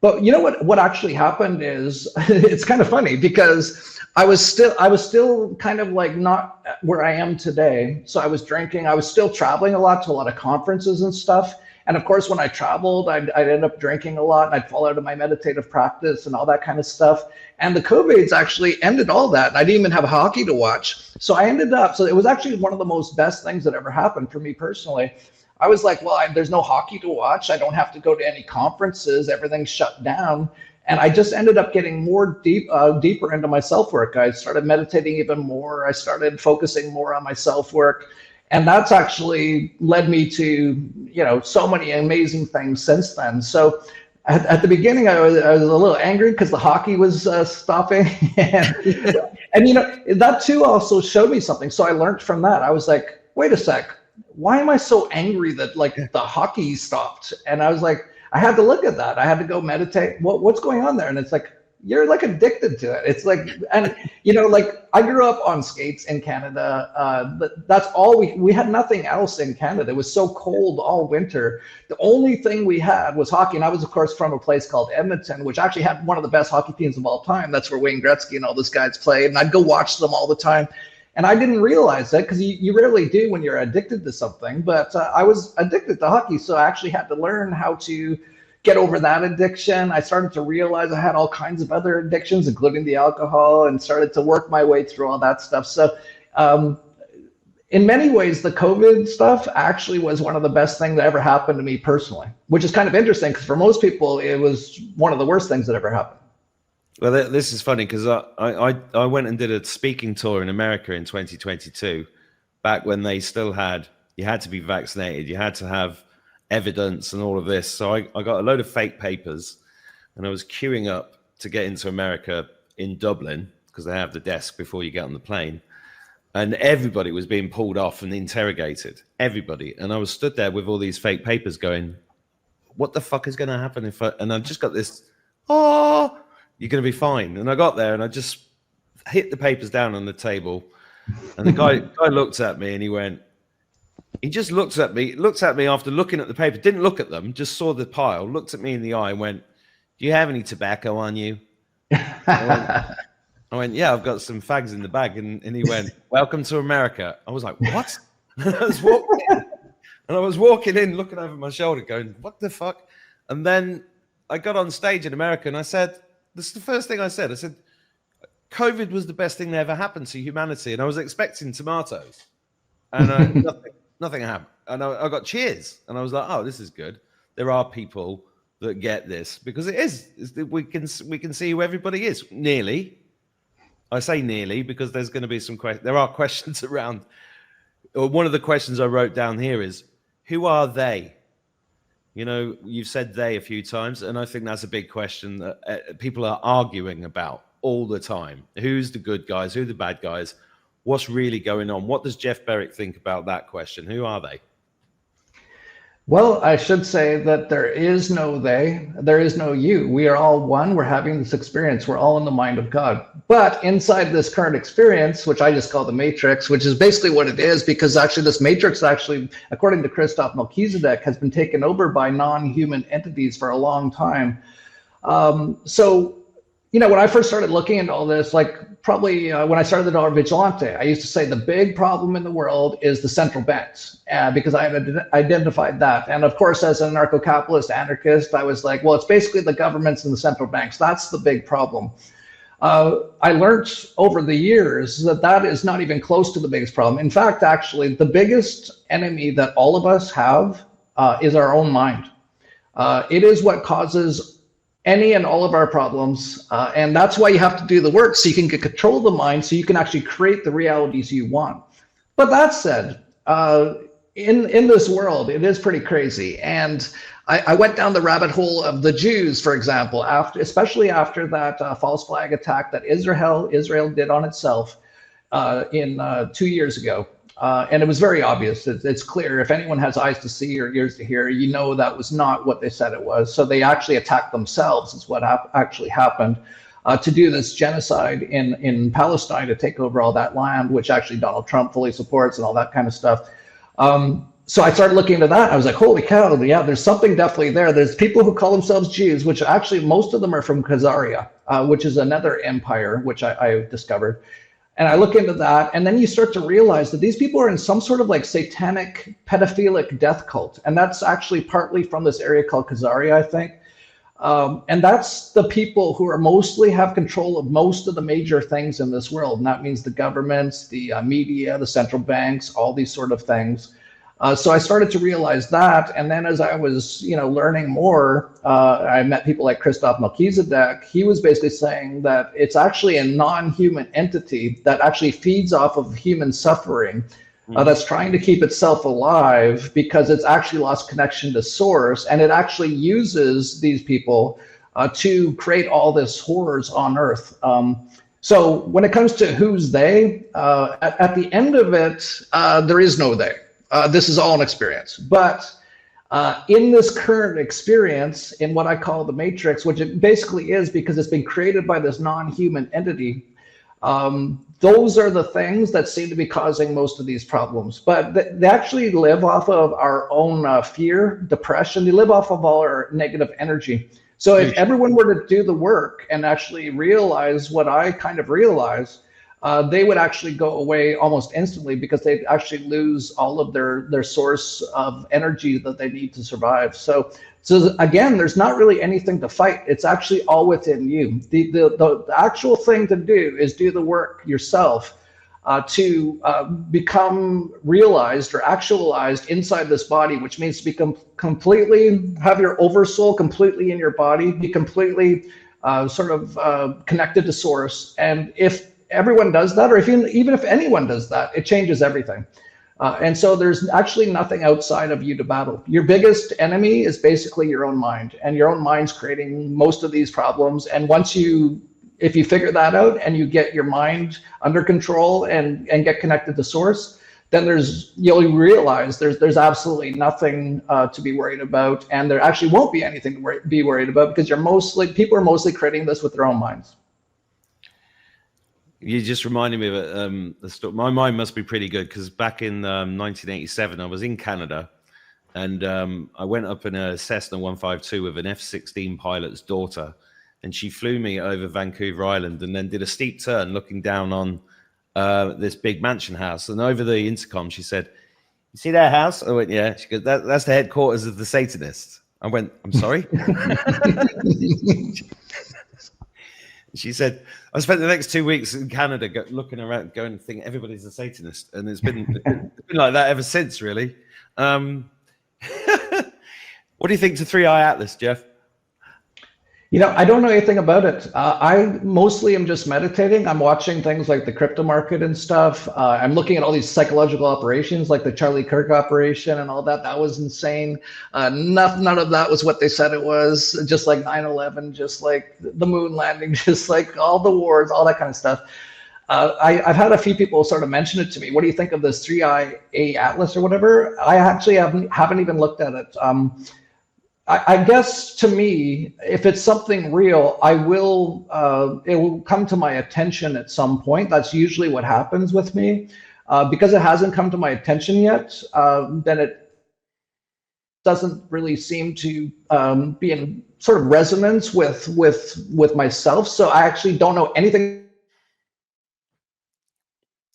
But you know what actually happened is, it's kind of funny because I was still kind of like not where I am today. So I was drinking, I was still traveling a lot to a lot of conferences and stuff. And of course, when I traveled, I'd end up drinking a lot and I'd fall out of my meditative practice and all that kind of stuff. And the COVID's actually ended all that. And I didn't even have hockey to watch. So it was actually one of the most best things that ever happened for me personally. I was like, well, there's no hockey to watch. I don't have to go to any conferences. Everything's shut down. And I just ended up getting more deeper into my self-work. I started meditating even more. I started focusing more on my self-work. And that's actually led me to, so many amazing things since then. So at the beginning, I was a little angry because the hockey was stopping. And that too also showed me something. So I learned from that. I was like, wait a sec, why am I so angry that like the hockey stopped? And I was like, I had to look at that. I had to go meditate. What's going on there? And it's like, you're like addicted to it. It's like, and like I grew up on skates in Canada. But that's all we had nothing else in Canada. It was so cold all winter. The only thing we had was hockey. And I was, of course, from a place called Edmonton, which actually had one of the best hockey teams of all time. That's where Wayne Gretzky and all those guys played. And I'd go watch them all the time. And I didn't realize that, because you rarely do when you're addicted to something. But I was addicted to hockey. So I actually had to learn how to get over that addiction. I started to realize I had all kinds of other addictions, including the alcohol, and started to work my way through all that stuff. So in many ways, the COVID stuff actually was one of the best things that ever happened to me personally, which is kind of interesting, because for most people, it was one of the worst things that ever happened. Well, this is funny, because I went and did a speaking tour in America in 2022, back when they still you had to be vaccinated, you had to have evidence and all of this. So I got a load of fake papers, and I was queuing up to get into America in Dublin, because they have the desk before you get on the plane. And everybody was being pulled off and interrogated, everybody. And I was stood there with all these fake papers going, what the fuck is going to happen and I just got this, you're going to be fine. And I got there and I just hit the papers down on the table. And the guy looked at me and he just looked at me after looking at the paper, didn't look at them, just saw the pile, looked at me in the eye and went, do you have any tobacco on you? I went, yeah, I've got some fags in the bag. And he went, welcome to America. I was like, what? And I was walking in, looking over my shoulder going, what the fuck? And then I got on stage in America and I said, this is the first thing I said. I said, COVID was the best thing that ever happened to humanity. And I was expecting tomatoes. And nothing happened. And I got cheers. And I was like, oh, this is good. There are people that get this, because we can see who everybody is. Nearly. I say nearly because there's going to be there are questions around. Or one of the questions I wrote down here is, who are they? You've said they a few times, and I think that's a big question that people are arguing about all the time. Who's the good guys? Who are the bad guys? What's really going on? What does Jeff Berwick think about that question? Who are they? Well, I should say that there is no they, there is no you. We are all one. We're having this experience. We're all in the mind of God. But inside this current experience, which I just call the matrix, which is basically what it is, because actually this matrix according to Christoph Melchizedek, has been taken over by non-human entities for a long time. So when I first started looking into all this, probably when I started the Dollar Vigilante, I used to say the big problem in the world is the central banks, because I had identified that. And of course, as an anarcho-capitalist anarchist, I was like, well, it's basically the governments and the central banks. That's the big problem. I learned over the years that is not even close to the biggest problem. In fact, actually, the biggest enemy that all of us have is our own mind. It is what causes any and all of our problems. And that's why you have to do the work, so you can get control of the mind, so you can actually create the realities you want. But that said, in this world, it is pretty crazy. And I went down the rabbit hole of the Jews, for example, especially after that false flag attack that Israel did on itself in 2 years ago. And it was very obvious. It's clear. If anyone has eyes to see or ears to hear, that was not what they said it was. So they actually attacked themselves, is what actually happened, to do this genocide in Palestine, to take over all that land, which actually Donald Trump fully supports and all that kind of stuff. So I started looking into that. I was like, holy cow, yeah, there's something definitely there. There's people who call themselves Jews, which actually most of them are from Khazaria, which is another empire, which I discovered. And I look into that, and then you start to realize that these people are in some sort of satanic pedophilic death cult. And that's actually partly from this area called Khazaria, I think. And that's the people who are mostly have control of most of the major things in this world. And that means the governments, the media, the central banks, all these sort of things. So I started to realize that. And then as I was, learning more, I met people like Christoph Melchizedek. He was basically saying that it's actually a non-human entity that actually feeds off of human suffering, that's trying to keep itself alive because it's actually lost connection to source. And it actually uses these people to create all this horrors on earth. So when it comes to who's they, at the end of it, there is no they. This is all an experience. But in this current experience, in what I call the matrix, which it basically is because it's been created by this non-human entity, those are the things that seem to be causing most of these problems. But they actually live off of our own fear, depression. They live off of all our negative energy. So if everyone were to do the work and actually realize what I kind of realize, they would actually go away almost instantly because they'd actually lose all of their source of energy that they need to survive. So again, there's not really anything to fight. It's actually all within you. The actual thing to do is do the work yourself to become realized or actualized inside this body, which means to become completely, have your oversoul completely in your body, be completely connected to source. And if everyone does that, or even if anyone does that, it changes everything. And so there's actually nothing outside of you to battle. Your biggest enemy is basically your own mind, and your own mind's creating most of these problems. And if you figure that out and you get your mind under control and get connected to source, then you'll realize there's absolutely nothing to be worried about, and there actually won't be anything to be worried about because people are mostly creating this with their own minds. You just reminded me of the story. My mind must be pretty good because back in 1987, I was in Canada, and I went up in a Cessna 152 with an F-16 pilot's daughter, and she flew me over Vancouver Island and then did a steep turn looking down on this big mansion house. And over the intercom, she said, "You see that house?" I went, "Yeah." She goes, "That's the headquarters of the Satanists." I went, "I'm sorry?" She said, "I spent the next 2 weeks in Canada looking around, going and thinking everybody's a Satanist." And it's been like that ever since, really. What do you think to Three Eye Atlas, Jeff? I don't know anything about it. I mostly am just meditating. I'm watching things like the crypto market and stuff. I'm looking at all these psychological operations like the Charlie Kirk operation and all that. That was insane. None of that was what they said it was. Just like 9/11, just like the moon landing, just like all the wars, all that kind of stuff. I've had a few people sort of mention it to me. What do you think of this 3i Atlas or whatever? I actually haven't even looked at it. I guess to me, if it's something real, it will come to my attention at some point. That's usually what happens with me. Because it hasn't come to my attention yet, then it doesn't really seem to be in sort of resonance with myself. So I actually don't know anything.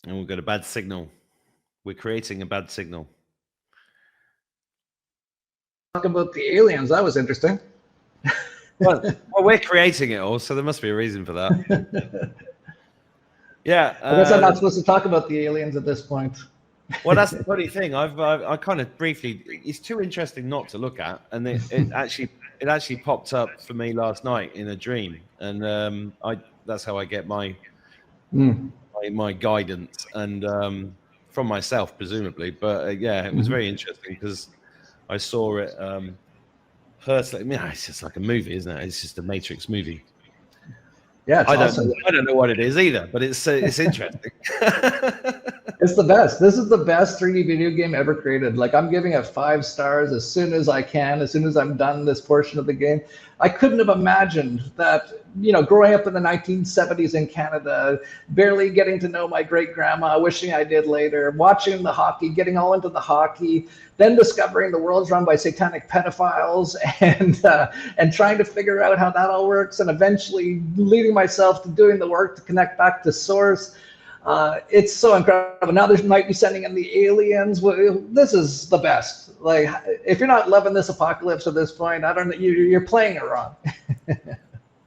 And we've got a bad signal. We're creating a bad signal. About the aliens, that was interesting. well, we're creating it all, so there must be a reason for that. Yeah, I guess I'm not supposed to talk about the aliens at this point. Well, that's the funny thing. I kind of briefly. It's too interesting not to look at, and it actually popped up for me last night in a dream, and that's how I get my guidance and from myself, presumably. But yeah, it was very interesting because I saw it personally. I mean, it's just like a movie, isn't it? It's just a Matrix movie. Yeah, it's awesome. I don't know what it is either, but it's interesting. It's the best. This is the best 3D video game ever created. Like, I'm giving it 5 stars as soon as I can, as soon as I'm done this portion of the game. I couldn't have imagined that, growing up in the 1970s in Canada, barely getting to know my great-grandma, wishing I did later, watching the hockey, getting all into the hockey, then discovering the world's run by satanic pedophiles and trying to figure out how that all works, and eventually leading myself to doing the work to connect back to source. It's so incredible. Now they might be sending in the aliens. Well, this is the best. Like, if you're not loving this apocalypse at this point, I don't know, you're playing it wrong.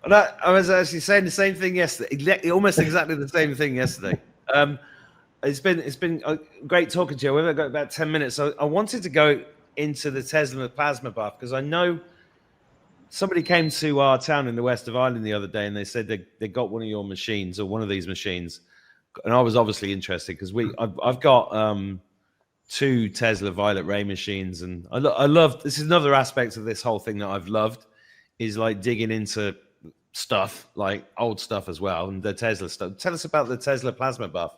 I was actually saying the same thing yesterday. Almost exactly the same thing yesterday. It's been great talking to you. We've got about 10 minutes. So I wanted to go into the Tesla plasma bath because I know somebody came to our town in the west of Ireland the other day and they said they got one of your machines or one of these machines. And I was obviously interested because I've got 2 Tesla Violet Ray machines, and I love. This is another aspect of this whole thing that I've loved is like digging into stuff, like old stuff as well, and the Tesla stuff. Tell us about the Tesla plasma buff.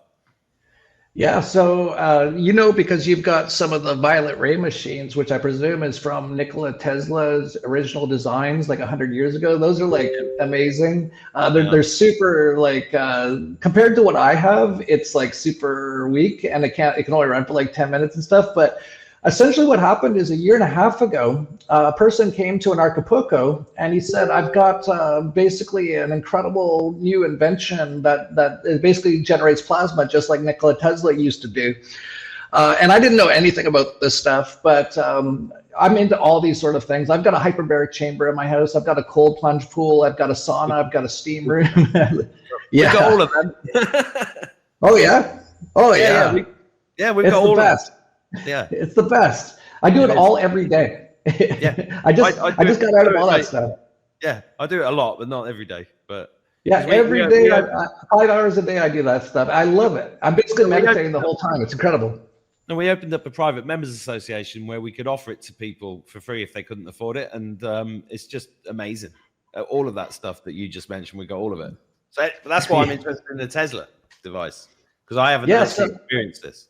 Yeah, so because you've got some of the violet ray machines, which I presume is from Nikola Tesla's original designs, like 100 years ago. Those are like amazing. They're super like compared to what I have, it's like super weak, and it can only run for like 10 minutes and stuff. But essentially, what happened is a year and a half ago, a person came to an Acapulco and he said, "I've got basically an incredible new invention that it basically generates plasma just like Nikola Tesla used to do." And I didn't know anything about this stuff, but I'm into all these sort of things. I've got a hyperbaric chamber in my house. I've got a cold plunge pool. I've got a sauna. I've got a steam room. Yeah, got all of them. Oh yeah. Oh yeah. We've got all of them. Yeah, it's the best. I do it all every day. Yeah, I just got out of all that stuff. Yeah, I do it a lot, but not every day. But yeah, every day, 5 hours a day, I do that stuff. I love it. I'm basically meditating the whole time. It's incredible. And we opened up a private members association where we could offer it to people for free if they couldn't afford it, and it's just amazing. All of that stuff that you just mentioned, we got all of it. So that's why I'm interested in the Tesla device, because I haven't actually experienced this.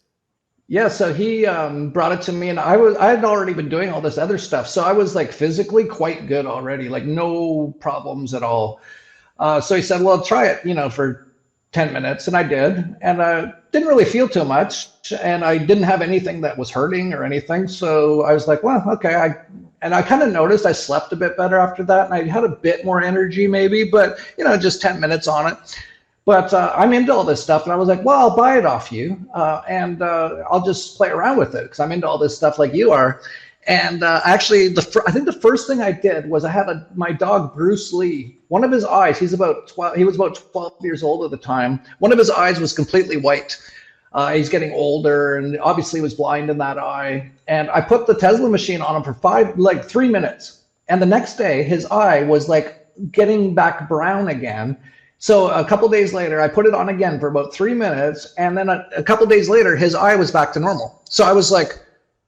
Yeah, so he brought it to me, and I had already been doing all this other stuff, so I was like physically quite good already, like no problems at all. So he said, "Well, try it, for 10 minutes," and I did, and I didn't really feel too much, and I didn't have anything that was hurting or anything. So I was like, "Well, okay." I kind of noticed I slept a bit better after that, and I had a bit more energy maybe, but just 10 minutes on it. But I'm into all this stuff, and I was like, "Well, I'll buy it off you, and I'll just play around with it because I'm into all this stuff like you are." And actually, I think the first thing I did was I had my dog Bruce Lee. One of his eyes, he was about 12 years old at the time. One of his eyes was completely white. He's getting older, and obviously was blind in that eye. And I put the Tesla machine on him for 3 minutes, and the next day his eye was like getting back brown again. So a couple days later, I put it on again for about 3 minutes, and then a couple days later, his eye was back to normal. So I was like,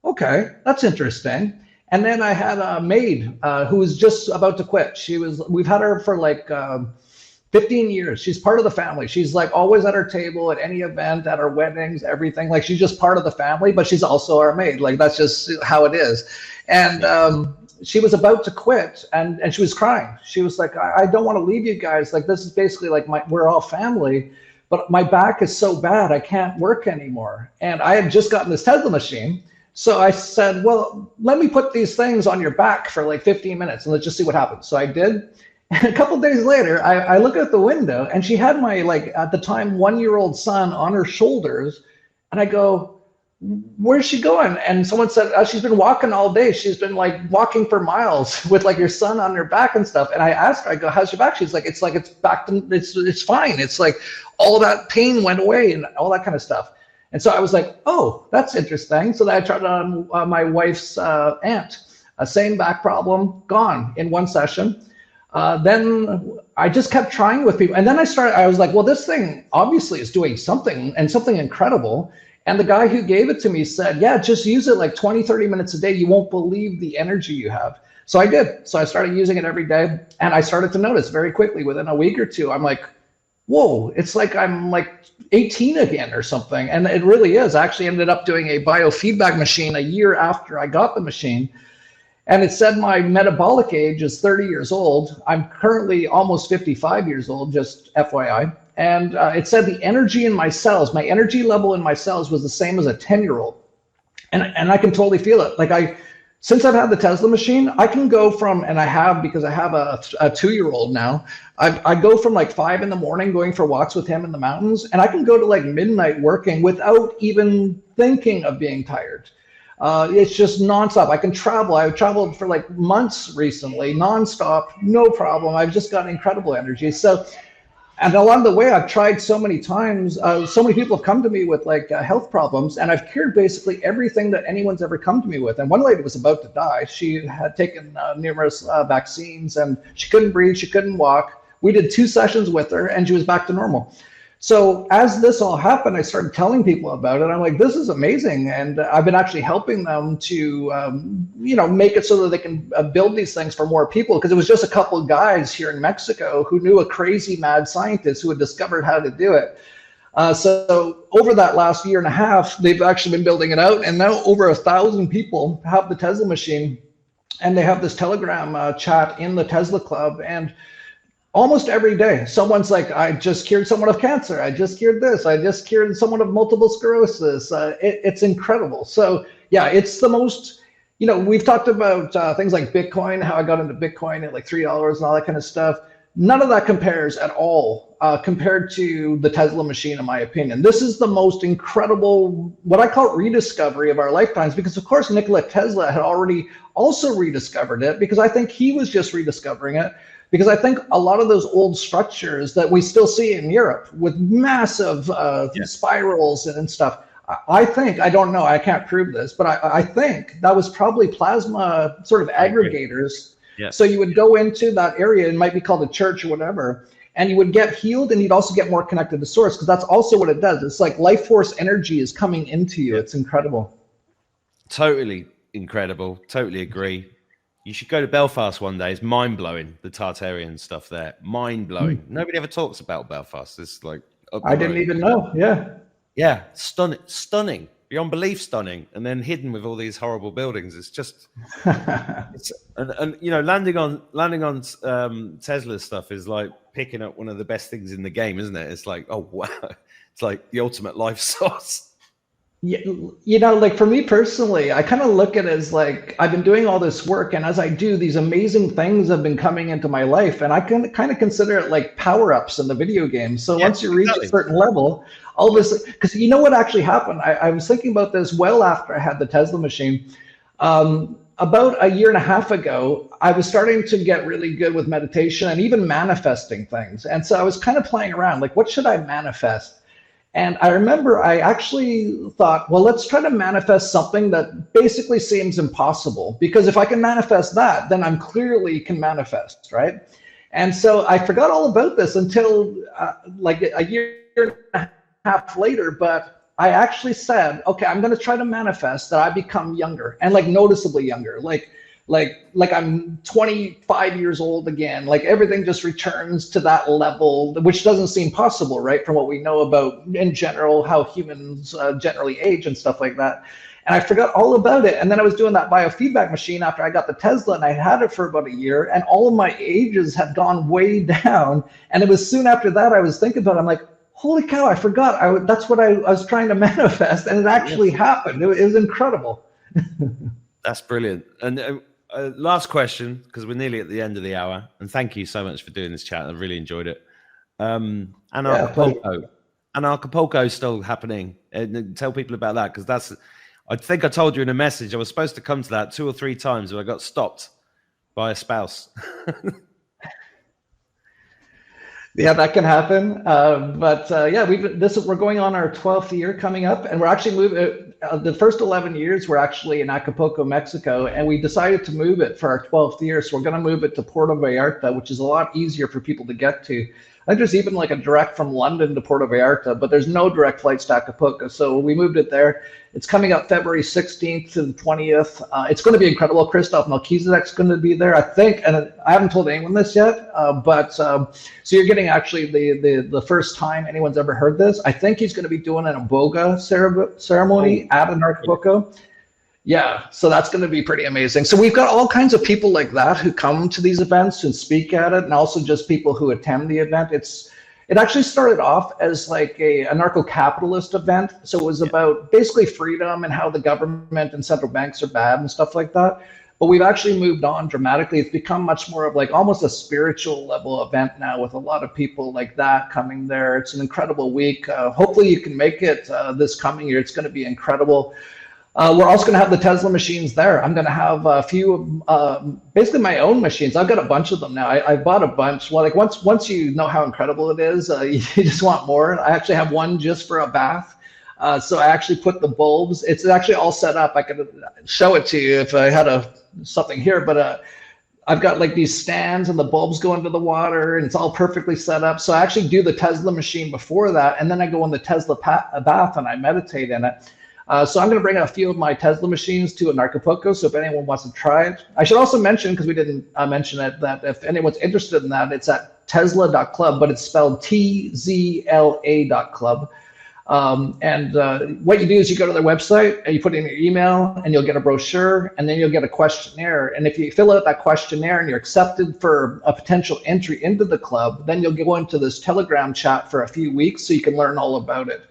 "Okay, that's interesting." And then I had a maid who was just about to quit. We've had her for like 15 years. She's part of the family. She's like always at our table, at any event, at our weddings, everything. Like she's just part of the family, but she's also our maid. Like that's just how it is. And she was about to quit, and she was crying. She was like, I don't want to leave you guys. Like, this is basically like we're all family, but my back is so bad, I can't work anymore. And I had just gotten this Tesla machine. So I said, "Well, let me put these things on your back for like 15 minutes and let's just see what happens." So I did. And a couple of days later, I look out the window, and she had my, like, at the time, 1-year-old son on her shoulders. And I go, "Where's she going?" And someone said, "Oh, she's been walking all day. She's been like walking for miles with like your son on her back and stuff." And I asked her, I go, "How's your back?" She's like, it's back to, it's fine. It's like all that pain went away and all that kind of stuff. And so I was like, "Oh, that's interesting." So then I tried it on my wife's aunt, same back problem, gone in one session. Then I just kept trying with people. And then I was like, "Well, this thing obviously is doing something, and something incredible." And the guy who gave it to me said, "Yeah, just use it like 20, 30 minutes a day. You won't believe the energy you have." So I did. So I started using it every day, and I started to notice very quickly within a week or two, I'm like, "Whoa, it's like I'm like 18 again or something." And it really is. I actually ended up doing a biofeedback machine a year after I got the machine. And it said my metabolic age is 30 years old. I'm currently almost 55 years old, just FYI. And it said the energy in my cells, my energy level in my cells was the same as a 10-year-old. And I can totally feel it. Like since I've had the Tesla machine, I can go from, and I have, because I have a 2-year-old now, I go from like 5 in the morning going for walks with him in the mountains, and I can go to like midnight working without even thinking of being tired. It's just nonstop. I can travel. I've traveled for like months recently, nonstop, no problem. I've just got incredible energy. So, and along the way, I've tried so many times. So many people have come to me with like health problems, and I've cured basically everything that anyone's ever come to me with. And one lady was about to die. She had taken numerous vaccines, and she couldn't breathe. She couldn't walk. We did 2 sessions with her, and she was back to normal. So as this all happened, I started telling people about it. I'm like, this is amazing. And I've been actually helping them to, make it so that they can build these things for more people. Because it was just a couple of guys here in Mexico who knew a crazy mad scientist who had discovered how to do it. So over that last year and a half, they've actually been building it out. And now over 1,000 people have the Tesla machine. And they have this Telegram chat in the Tesla Club. And almost every day, someone's like, I just cured someone of cancer. I just cured this. I just cured someone of multiple sclerosis. It's incredible. So yeah, it's the most, we've talked about things like Bitcoin, how I got into Bitcoin at like $3 and all that kind of stuff. None of that compares at all compared to the Tesla machine, in my opinion. This is the most incredible, what I call rediscovery of our lifetimes, because of course, Nikola Tesla had already also rediscovered it, because I think he was just rediscovering it. Because I think a lot of those old structures that we still see in Europe with massive spirals and stuff, I think, I don't know, I can't prove this, but I think that was probably plasma sort of aggregators. Yeah. So you would go into that area, it might be called a church or whatever, and you would get healed, and you'd also get more connected to source, because that's also what it does. It's like life force energy is coming into you. It's incredible. Totally incredible. Totally agree. You should go to Belfast one day. It's mind-blowing, the Tartarian stuff there. Mind-blowing. Nobody ever talks about Belfast. It's like... I didn't even know, yeah. Yeah, stunning. Beyond belief stunning. And then hidden with all these horrible buildings. It's just... landing on Tesla stuff is like picking up one of the best things in the game, isn't it? It's like, oh, wow. It's like the ultimate life source. Yeah, like for me personally, I kind of look at it as like I've been doing all this work, and as I do, these amazing things have been coming into my life, and I can kind of consider it like power-ups in the video game. So once you reach a certain level, all of this, because you know what actually happened? I was thinking about this well after I had the Tesla machine. About a year and a half ago, I was starting to get really good with meditation and even manifesting things. And so I was kind of playing around, like, what should I manifest? And I remember I actually thought, well, let's try to manifest something that basically seems impossible, because if I can manifest that, then I'm clearly can manifest, right? And so I forgot all about this until like a year and a half later, but I actually said, okay, I'm going to try to manifest that I become younger, and like noticeably younger, like I'm 25 years old again, like everything just returns to that level, which doesn't seem possible, right? From what we know about in general, how humans generally age and stuff like that. And I forgot all about it. And then I was doing that biofeedback machine after I got the Tesla, and I had it for about a year, and all of my ages had gone way down. And it was soon after that I was thinking about it. I'm like, holy cow, I forgot. That's what I was trying to manifest. And it actually happened. It was incredible. That's brilliant. And last question, because we're nearly at the end of the hour, and thank you so much for doing this chat. I really enjoyed it. Acapulco is still happening. And tell people about that, because that's, I think I told you in a message, I was supposed to come to that 2 or 3 times, but I got stopped by a spouse. Yeah, that can happen. We're going on our 12th year coming up, and we're actually moving. The first 11 years we're actually in Acapulco, Mexico, and we decided to move it for our 12th year. So we're going to move it to Puerto Vallarta, which is a lot easier for people to get to. I think there's even like a direct from London to Puerto Vallarta, but there's no direct flights to Acapulco. So we moved it there. It's coming up February 16th to the 20th. It's going to be incredible. Christoph Melchizedek's going to be there, I think. And I haven't told anyone this yet, so you're getting actually the first time anyone's ever heard this. I think he's going to be doing an iboga ceremony at an Acapulco. Yeah, so that's going to be pretty amazing. So we've got all kinds of people like that who come to these events and speak at it, and also just people who attend the event. It actually started off as like a anarcho-capitalist event. So it was about basically freedom and how the government and central banks are bad and stuff like that. But we've actually moved on dramatically. It's become much more of like almost a spiritual level event now, with a lot of people like that coming there. It's an incredible week. Hopefully you can make it this coming year. It's going to be incredible. We're also going to have the Tesla machines there. I'm going to have a few, basically my own machines. I've got a bunch of them now. I bought a bunch. Well, like once you know how incredible it is, you just want more. I actually have one just for a bath. So I actually put the bulbs. It's actually all set up. I could show it to you if I had something here, but I've got like these stands and the bulbs go into the water and it's all perfectly set up. So I actually do the Tesla machine before that. And then I go in the Tesla bath and I meditate in it. So I'm going to bring a few of my Tesla machines to Acapulco. So if anyone wants to try it, I should also mention, because we didn't mention it, that if anyone's interested in that, it's at tesla.club, but it's spelled TZLA.club. What you do is you go to their website and you put in your email and you'll get a brochure and then you'll get a questionnaire. And if you fill out that questionnaire and you're accepted for a potential entry into the club, then you'll go into this Telegram chat for a few weeks so you can learn all about it.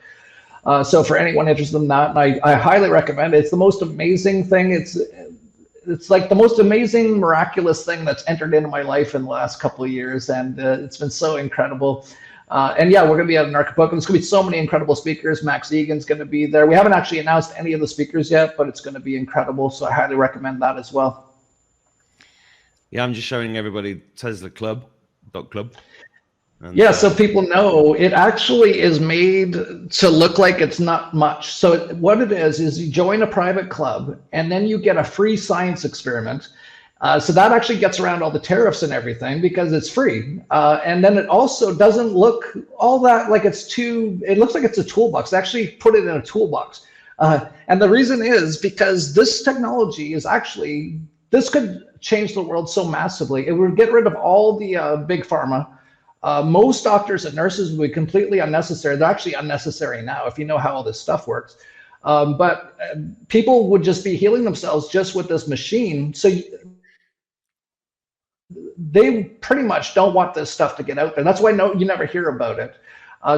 So for anyone interested in that, I highly recommend it. It's the most amazing thing. It's like the most amazing, miraculous thing that's entered into my life in the last couple of years. And it's been so incredible. And yeah, we're going to be at Acapulco. There's going to be so many incredible speakers. Max Egan's going to be there. We haven't actually announced any of the speakers yet, but it's going to be incredible. So I highly recommend that as well. Yeah, I'm just showing everybody TeslaClub.club. Yeah, so people know it actually is made to look like it's not much. So what it is you join a private club and then you get a free science experiment. So that actually gets around all the tariffs and everything because it's free. And then it also doesn't look all that like it looks like it's a toolbox. They actually put it in a toolbox. And the reason is because this technology is this could change the world so massively. It would get rid of all the big pharma. Most doctors and nurses would be completely unnecessary. They're actually unnecessary now if you know how all this stuff works. But people would just be healing themselves just with this machine. So they pretty much don't want this stuff to get out there. That's why you never hear about it.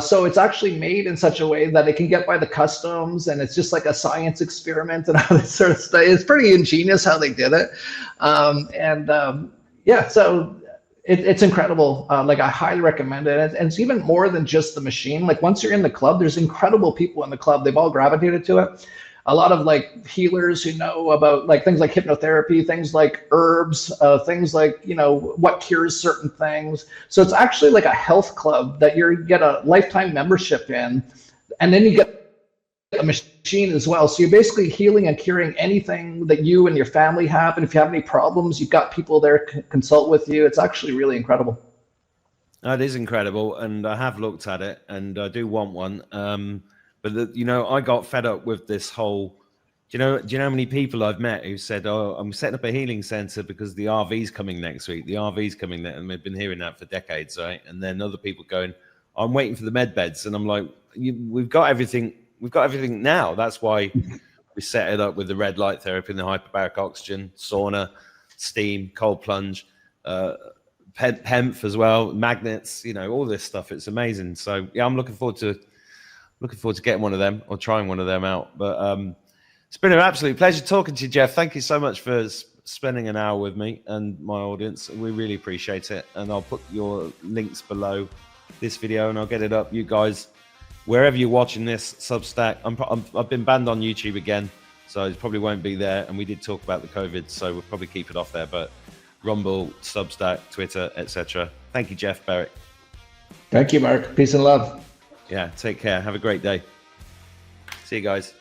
So it's actually made in such a way that it can get by the customs, and it's just like a science experiment and all this sort of stuff. It's pretty ingenious how they did it. Yeah, so it's incredible. Like I highly recommend it. And it's even more than just the machine. Like once you're in the club, there's incredible people in the club. They've all gravitated to it. A lot of like healers who know about like things like hypnotherapy, things like herbs, things like, what cures certain things. So it's actually like a health club that you get a lifetime membership in, and then you get a machine as well. So you're basically healing and curing anything that you and your family have. And if you have any problems, you've got people there to consult with you. It's actually really incredible. It is incredible. And I have looked at it and I do want one. But I got fed up with this whole, do you know how many people I've met who said, oh, I'm setting up a healing center because the RV's coming next week. The RV's coming there. And we've been hearing that for decades, right? And then other people going, I'm waiting for the med beds. And I'm like, we've got everything. We've got everything now. That's why we set it up with the red light therapy and the hyperbaric oxygen, sauna, steam, cold plunge, hemp as well, magnets, all this stuff. It's amazing. So yeah, I'm looking forward to getting one of them or trying one of them out. But it's been an absolute pleasure talking to you, Jeff. Thank you so much for spending an hour with me and my audience. We really appreciate it. And I'll put your links below this video and I'll get it up. You guys, wherever you're watching this, Substack, I've been banned on YouTube again, so it probably won't be there. And we did talk about the COVID, so we'll probably keep it off there. But Rumble, Substack, Twitter, etc. Thank you, Jeff Berwick. Thank you, Mark. Peace and love. Yeah, take care. Have a great day. See you guys.